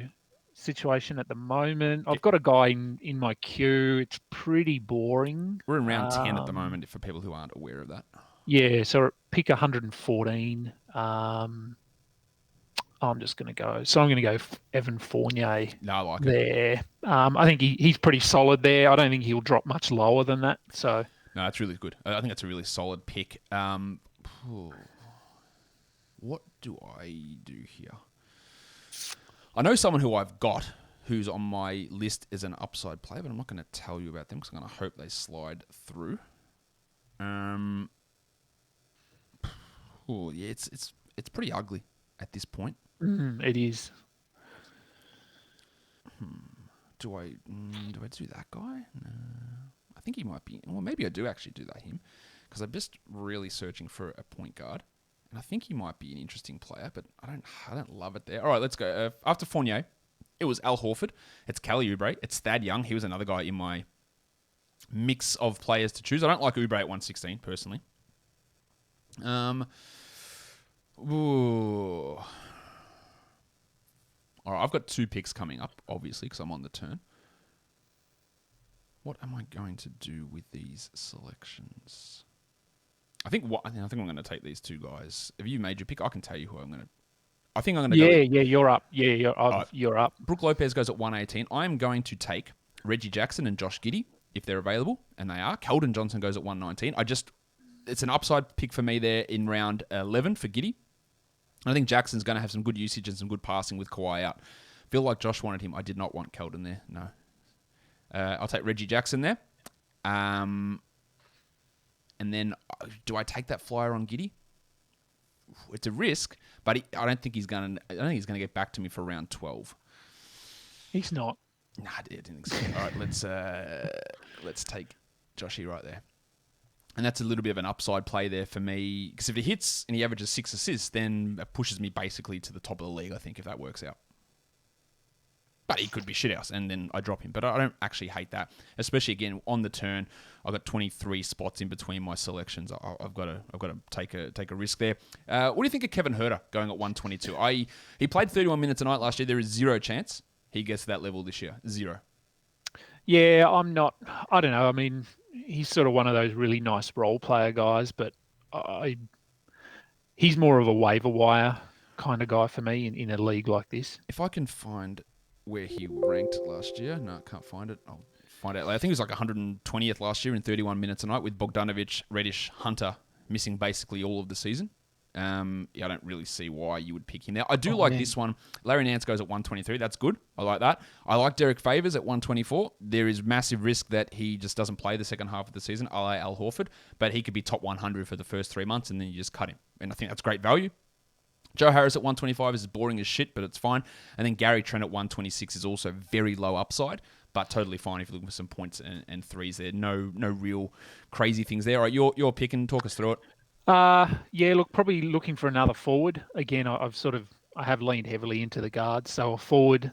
situation at the moment. I've got a guy in my queue. It's pretty boring. We're in round 10 at the moment, for people who aren't aware of that. Yeah, so pick 114. I'm just going to go. So I'm going to go Evan Fournier. No, I like there. It. I think he's pretty solid there. I don't think he'll drop much lower than that. So no, that's really good. I think that's a really solid pick. What do I do here? I know someone who I've got who's on my list as an upside player, but I'm not going to tell you about them because I'm going to hope they slide through. It's pretty ugly at this point. It is. Do I do that guy? No. I think he might be. Well, maybe I do actually do that him because I'm just really searching for a point guard. And I think he might be an interesting player, but I don't love it there. All right, let's go. After Fournier, it was Al Horford. It's Kelly Oubre. It's Thad Young. He was another guy in my mix of players to choose. I don't like Oubre at 116, personally. Ooh. All right, I've got 2 picks coming up, obviously, because I'm on the turn. What am I going to do with these selections? I think I'm going to take these 2 guys. Have you made your pick? I can tell you who I'm going to. I think I'm going to go. Yeah, you're up. Yeah, you're up. Brook Lopez goes at 118. I am going to take Reggie Jackson and Josh Giddey if they're available, and they are. Keldon Johnson goes at 119. It's an upside pick for me there in round 11 for Giddey. I think Jackson's going to have some good usage and some good passing with Kawhi out. Feel like Josh wanted him. I did not want Keldon there. No. I'll take Reggie Jackson there. And then do I take that flyer on Giddey? It's a risk, but I don't think he's going to get back to me for round 12. He's not. Nah, I didn't think so. All right, let's take Joshy right there. And that's a little bit of an upside play there for me. Because if he hits and he averages 6 assists, then it pushes me basically to the top of the league, I think, if that works out. But he could be shithouse, and then I drop him. But I don't actually hate that. Especially, again, on the turn, I've got 23 spots in between my selections. I've got to take a risk there. What do you think of Kevin Herter going at 122? He played 31 minutes a night last year. There is zero chance he gets to that level this year. Zero. Yeah, I'm not. I don't know. I mean, he's sort of one of those really nice role player guys, but he's more of a waiver wire kind of guy for me in a league like this. If I can find where he ranked last year, no, I can't find it. I'll find out later. I think it was like 120th last year in 31 minutes a night with Bogdanovic, Reddish, Hunter missing basically all of the season. I don't really see why you would pick him there. I do like this one. Larry Nance goes at 123. That's good. I like that. I like Derek Favors at 124. There is massive risk that he just doesn't play the second half of the season, a la Al Horford, but he could be top 100 for the first 3 months, and then you just cut him. And I think that's great value. Joe Harris at 125 is boring as shit, but it's fine. And then Gary Trent at 126 is also very low upside, but totally fine if you're looking for some points and threes there. No real crazy things there. All right, your pick and talk us through it. Yeah, look, probably looking for another forward. Again, I have leaned heavily into the guards, so a forward.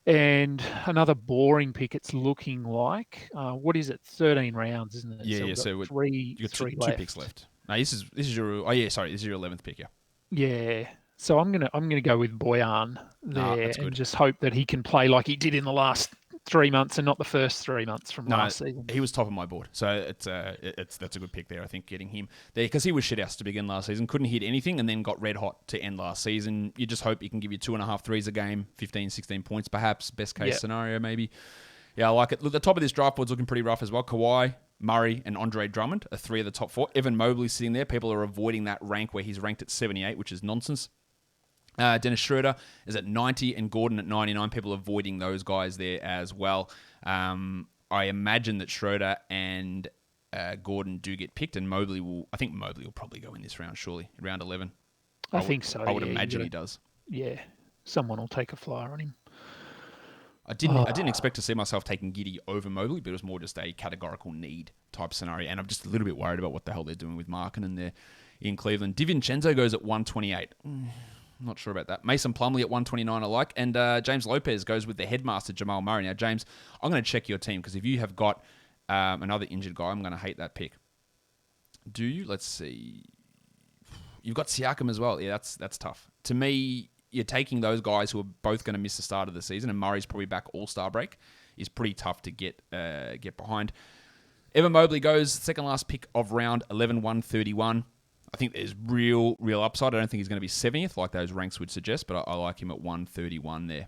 And another boring pick, it's looking like. What is it? 13 rounds, isn't it? Yeah, so you got two picks left. No, this is your 11th pick, yeah. Yeah. So I'm gonna go with Boyan there and just hope that he can play like he did in the last 3 months and not the first 3 months from last season. He was top of my board, so that's a good pick there. I think getting him there because he was shithouse to begin last season, couldn't hit anything, and then got red hot to end last season. You just hope he can give you 2.5 threes a game, 15, 16 points perhaps, best case scenario maybe. Yeah, I like it. Look, the top of this draft board's looking pretty rough as well. Kawhi, Murray, and Andre Drummond are 3 of the top 4. Evan Mobley sitting there. People are avoiding that rank where he's ranked at 78, which is nonsense. Dennis Schruter is at 90 and Gordon at 99. People avoiding those guys there as well. I imagine that Schroeder and Gordon do get picked, and Mobley will probably go in this round, surely, round 11. I think so. I would imagine he does. Yeah, someone will take a flyer on him. I didn't expect to see myself taking Giddey over Mobley, but it was more just a categorical need type scenario, and I'm just a little bit worried about what the hell they're doing with Markkanen there in Cleveland. DiVincenzo goes at 128. I'm not sure about that. Mason Plumlee at 129 I like. And James Lopez goes with the headmaster, Jamal Murray. Now, James, I'm going to check your team because if you have got another injured guy, I'm going to hate that pick. Do you? Let's see. You've got Siakam as well. Yeah, that's tough. To me, you're taking those guys who are both going to miss the start of the season, and Murray's probably back all-star break, is pretty tough to get behind. Evan Mobley goes second last pick of round 11, 131. I think there's real upside. I don't think he's going to be 70th like those ranks would suggest, but I like him at 131 there.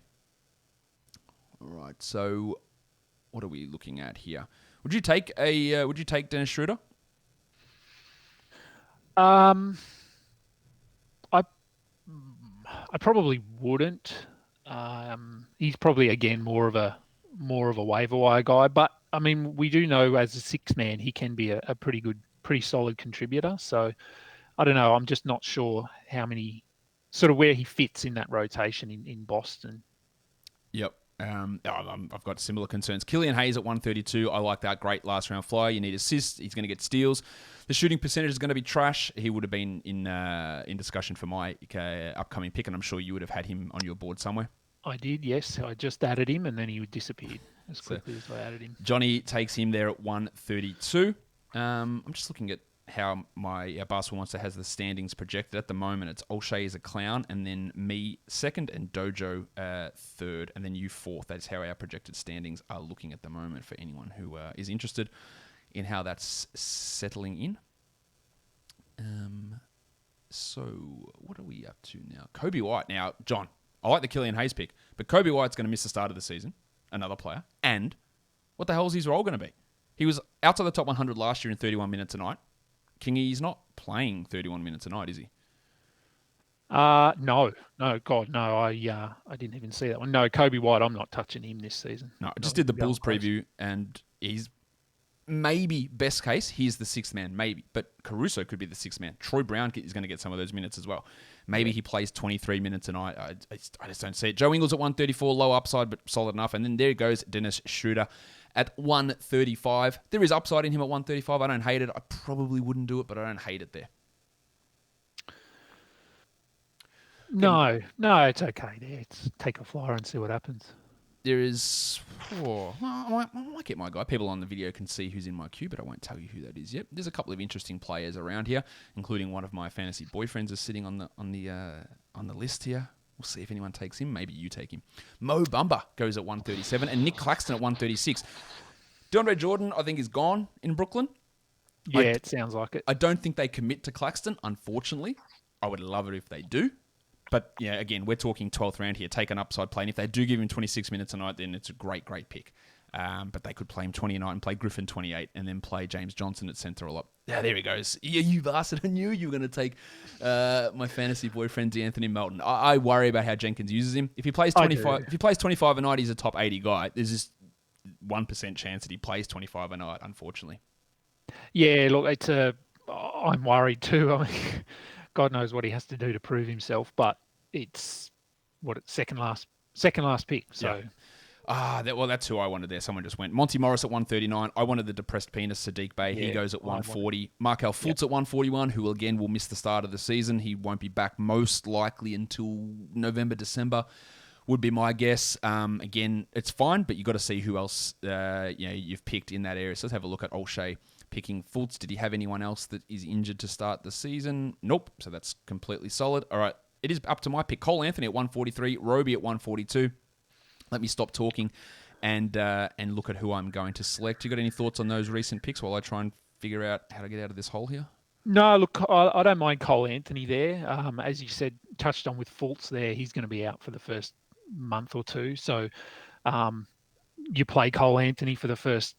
All right, so what are we looking at here? Would you take Dennis Schruter? I probably wouldn't. He's probably again more of a waiver wire guy, but I mean we do know as a 6-man he can be a pretty solid contributor. So I don't know. I'm just not sure where he fits in that rotation in Boston. Yep. I've got similar concerns. Killian Hayes at 132. I like that. Great last round flyer. You need assists. He's going to get steals. The shooting percentage is going to be trash. He would have been in discussion for my upcoming pick, and I'm sure you would have had him on your board somewhere. I did, yes. I just added him, and then he disappeared as quickly as I added him. Johnny takes him there at 132. I'm just looking at how my Basketball Monster has the standings projected. At the moment, it's Olshey is a clown, and then me second, and Dojo third, and then you fourth. That's how our projected standings are looking at the moment for anyone who is interested in how that's settling in. So what are we up to now? Kobe White. Now, John, I like the Killian Hayes pick, but Kobe White's going to miss the start of the season, another player, and what the hell is his role going to be? He was outside the top 100 last year in 31 minutes a night. Kingy, he's not playing 31 minutes a night, is he? No, God, no. I didn't even see that one. No, Kobe White, I'm not touching him this season. No, I just did the Bulls preview, and he's maybe best case, he's the sixth man, maybe. But Caruso could be the sixth man. Troy Brown is going to get some of those minutes as well. Maybe he plays 23 minutes tonight. I just don't see it. Joe Ingles at 134, low upside, but solid enough. And then there goes Dennis Schruter at 135. There is upside in him at 135. I don't hate it. I probably wouldn't do it, but I don't hate it there. No, it's okay there. It's take a flyer and see what happens. There is... I might get my guy. People on the video can see who's in my queue, but I won't tell you who that is yet. There's a couple of interesting players around here, including one of my fantasy boyfriends is sitting on the list here. We'll see if anyone takes him. Maybe you take him. Mo Bamba goes at 137, and Nick Claxton at 136. DeAndre Jordan, I think, is gone in Brooklyn. Yeah, it sounds like it. I don't think they commit to Claxton, unfortunately. I would love it if they do. But, yeah, again, we're talking 12th round here. Take an upside play. And if they do give him 26 minutes a night, then it's a great, great pick. But they could play him 20 a night and play Griffin 28 and then play James Johnson at centre a lot. Yeah, there he goes. Yeah, you bastard. I knew you were going to take my fantasy boyfriend, D'Anthony Melton. I worry about how Jenkins uses him. If he plays 25 a night, he's a top 80 guy. There's just 1% chance that he plays 25 a night, unfortunately. Yeah, look, I'm worried too. I mean, God knows what he has to do to prove himself, but it's second last pick. So, that's who I wanted there. Someone just went. Monty Morris at 139. I wanted the depressed penis, Sadiq Bey. He goes at 140. Markel Fultz at 141, who again will miss the start of the season. He won't be back most likely until November, December. Would be my guess. Again, it's fine, but you got to see who else you've picked in that area. So let's have a look at Olshey picking Fultz. Did he have anyone else that is injured to start the season? Nope. So that's completely solid. All right. It is up to my pick. Cole Anthony at 143, Roby at 142. Let me stop talking and look at who I'm going to select. You got any thoughts on those recent picks while I try and figure out how to get out of this hole here? No, look, I don't mind Cole Anthony there. As you said, touched on with Fultz there, he's going to be out for the first month or two. So you play Cole Anthony for the first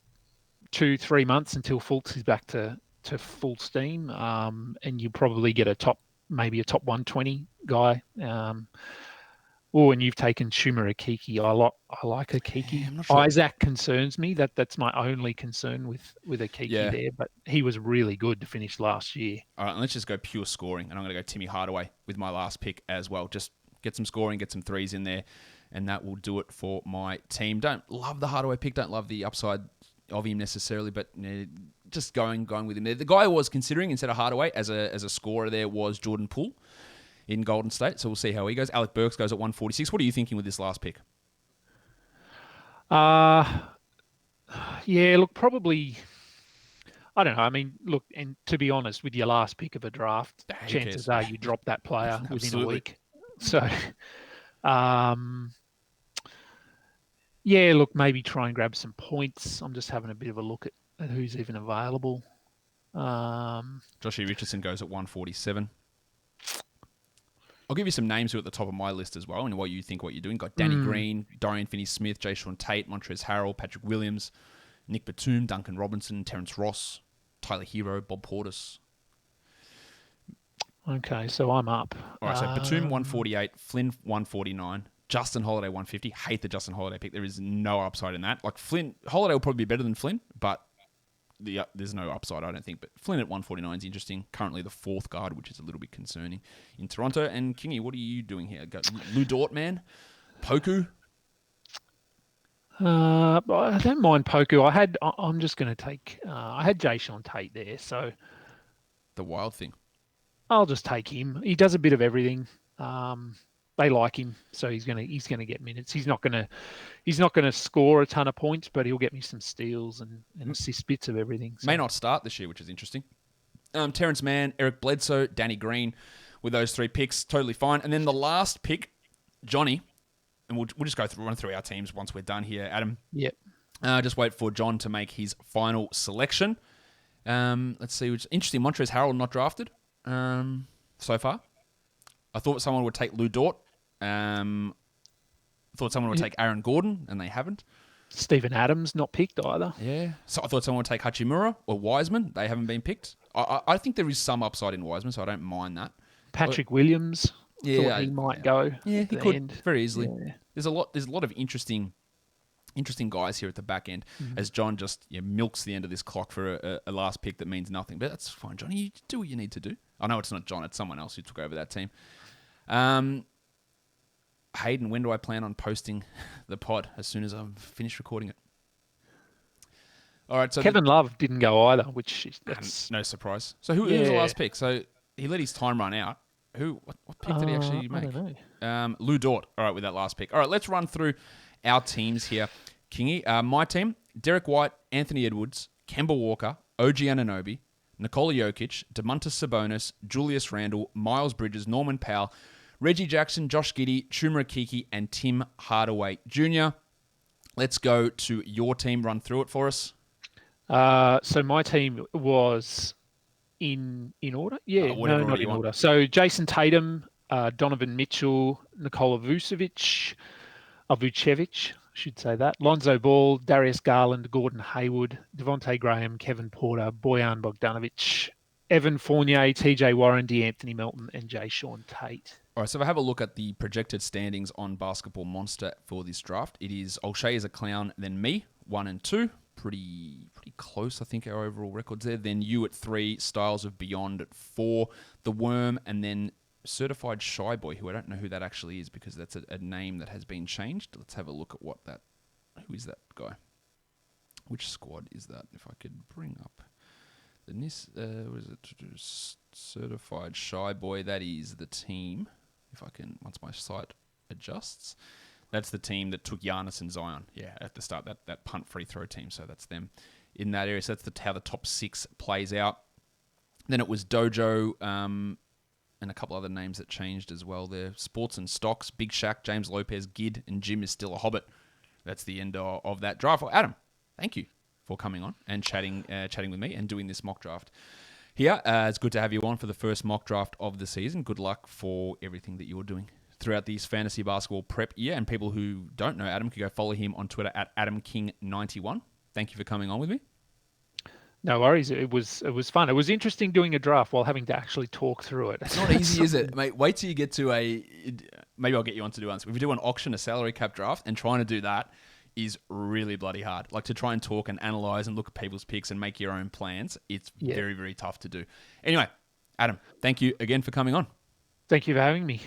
2-3 months until Fultz is back to full steam, and you probably get maybe a top 120 guy. And you've taken Schumer Akiki. I like Akiki. Yeah, sure. Isaac concerns me. That's my only concern with Akiki there. But he was really good to finish last year. All right, let's just go pure scoring, and I'm going to go Timmy Hardaway with my last pick as well. Just get some scoring, get some threes in there, and that will do it for my team. Don't love the Hardaway pick. Don't love the upside of him necessarily, but just going with him there. The guy I was considering instead of Hardaway as a scorer there was Jordan Poole in Golden State, so we'll see how he goes. Alec Burks goes at 146. What are you thinking with this last pick? Look, probably, I don't know. I mean, look, and to be honest, with your last pick of a draft, chances are you drop that player within a week. So, look, maybe try and grab some points. I'm just having a bit of a look at who's even available. Joshie Richardson goes at 147. I'll give you some names who are at the top of my list as well and what you think what you're doing. Got Danny Green, Dorian Finney-Smith, Jayshawn Tate, Montrezl Harrell, Patrick Williams, Nick Batum, Duncan Robinson, Terrence Ross, Tyler Hero, Bob Portis. Okay, so I'm up. All right, so Batum 148, Flynn 149, Justin Holiday 150. Hate the Justin Holiday pick. There is no upside in that. Like Holiday will probably be better than Flynn, but there's no upside, I don't think. But Flynn at 149 is interesting. Currently the fourth guard, which is a little bit concerning in Toronto. And Kingy, what are you doing here? Got Lou Dort, man. Poku. I don't mind Poku. I'm just going to take. I had Jayshawn Tate there, so the wild thing. I'll just take him. He does a bit of everything. They like him, so he's gonna get minutes. He's not gonna score a ton of points, but he'll get me some steals and assist bits of everything. So. May not start this year, which is interesting. Terrence Mann, Eric Bledsoe, Danny Green, with those three picks, totally fine. And then the last pick, Johnny, and we'll just run through our teams once we're done here, Adam. Yep. Just wait for John to make his final selection. Let's see, which interesting. Montrezl Harrell not drafted so far. I thought someone would take Lou Dort. Thought someone would take Aaron Gordon, and they haven't. Steven Adams not picked either. Yeah. So I thought someone would take Hachimura or Wiseman. They haven't been picked. I think there is some upside in Wiseman, so I don't mind that. Patrick Williams. Thought he might go. Yeah, he could end. very easily. Yeah. There's a lot of interesting interesting guys here at the back end as John just milks the end of this clock for a last pick that means nothing. But that's fine, Johnny. You do what you need to do. I know it's not John. It's someone else who took over that team. Hayden, when do I plan on posting the pod? As soon as I've finished recording it. All right. So Kevin Love didn't go either, which that's no surprise. So who was the last pick? So he let his time run out. What pick did he actually make? I don't know. Lou Dort. All right, with that last pick. All right, let's run through our teams here. Kingy, my team, Derek White, Anthony Edwards, Kemba Walker, OG Anunoby, Nikola Jokic, Domantas Sabonis, Julius Randle, Miles Bridges, Norman Powell, Reggie Jackson, Josh Giddey, Chuma Akiki, and Tim Hardaway Jr. Let's go to your team. Run through it for us. So my team was in order? Yeah, no, not in order. So Jason Tatum, Donovan Mitchell, Nikola Vucevic, should say that. Lonzo Ball, Darius Garland, Gordon Hayward, Devontae Graham, Kevin Porter, Bojan Bogdanovic, Evan Fournier, TJ Warren, DeAnthony Melton, and Jay Sean Tate. All right, so if I have a look at the projected standings on Basketball Monster for this draft, it is O'Shea is a clown, then me, 1 and 2. Pretty close, I think, our overall records there. Then you at 3, Styles of Beyond at 4, The Worm, and then Certified Shy Boy, who I don't know who that actually is because that's a name that has been changed. Let's have a look at who is that guy? Which squad is that? If I could bring up was it Certified Shy Boy? That is the team. If I can, once my site adjusts, that's the team that took Giannis and Zion. Yeah, at the start, that punt free throw team. So that's them in that area. So that's how the top 6 plays out. Then it was Dojo, and a couple other names that changed as well there. Sports and Stocks, Big Shaq, James Lopez, Gid, and Jim is still a Hobbit. That's the end of that draft. Well, Adam, thank you for coming on and chatting with me and doing this mock draft here. It's good to have you on for the first mock draft of the season. Good luck for everything that you're doing throughout this fantasy basketball prep year. And people who don't know Adam can go follow him on Twitter at AdamKing91. Thank you for coming on with me. No worries. It was fun. It was interesting doing a draft while having to actually talk through it. It's not easy, is it? Mate, wait till you get to maybe I'll get you on to do one. If we do an auction, a salary cap draft, and trying to do that is really bloody hard. Like to try and talk and analyze and look at people's picks and make your own plans, it's very, very tough to do. Anyway, Adam, thank you again for coming on. Thank you for having me.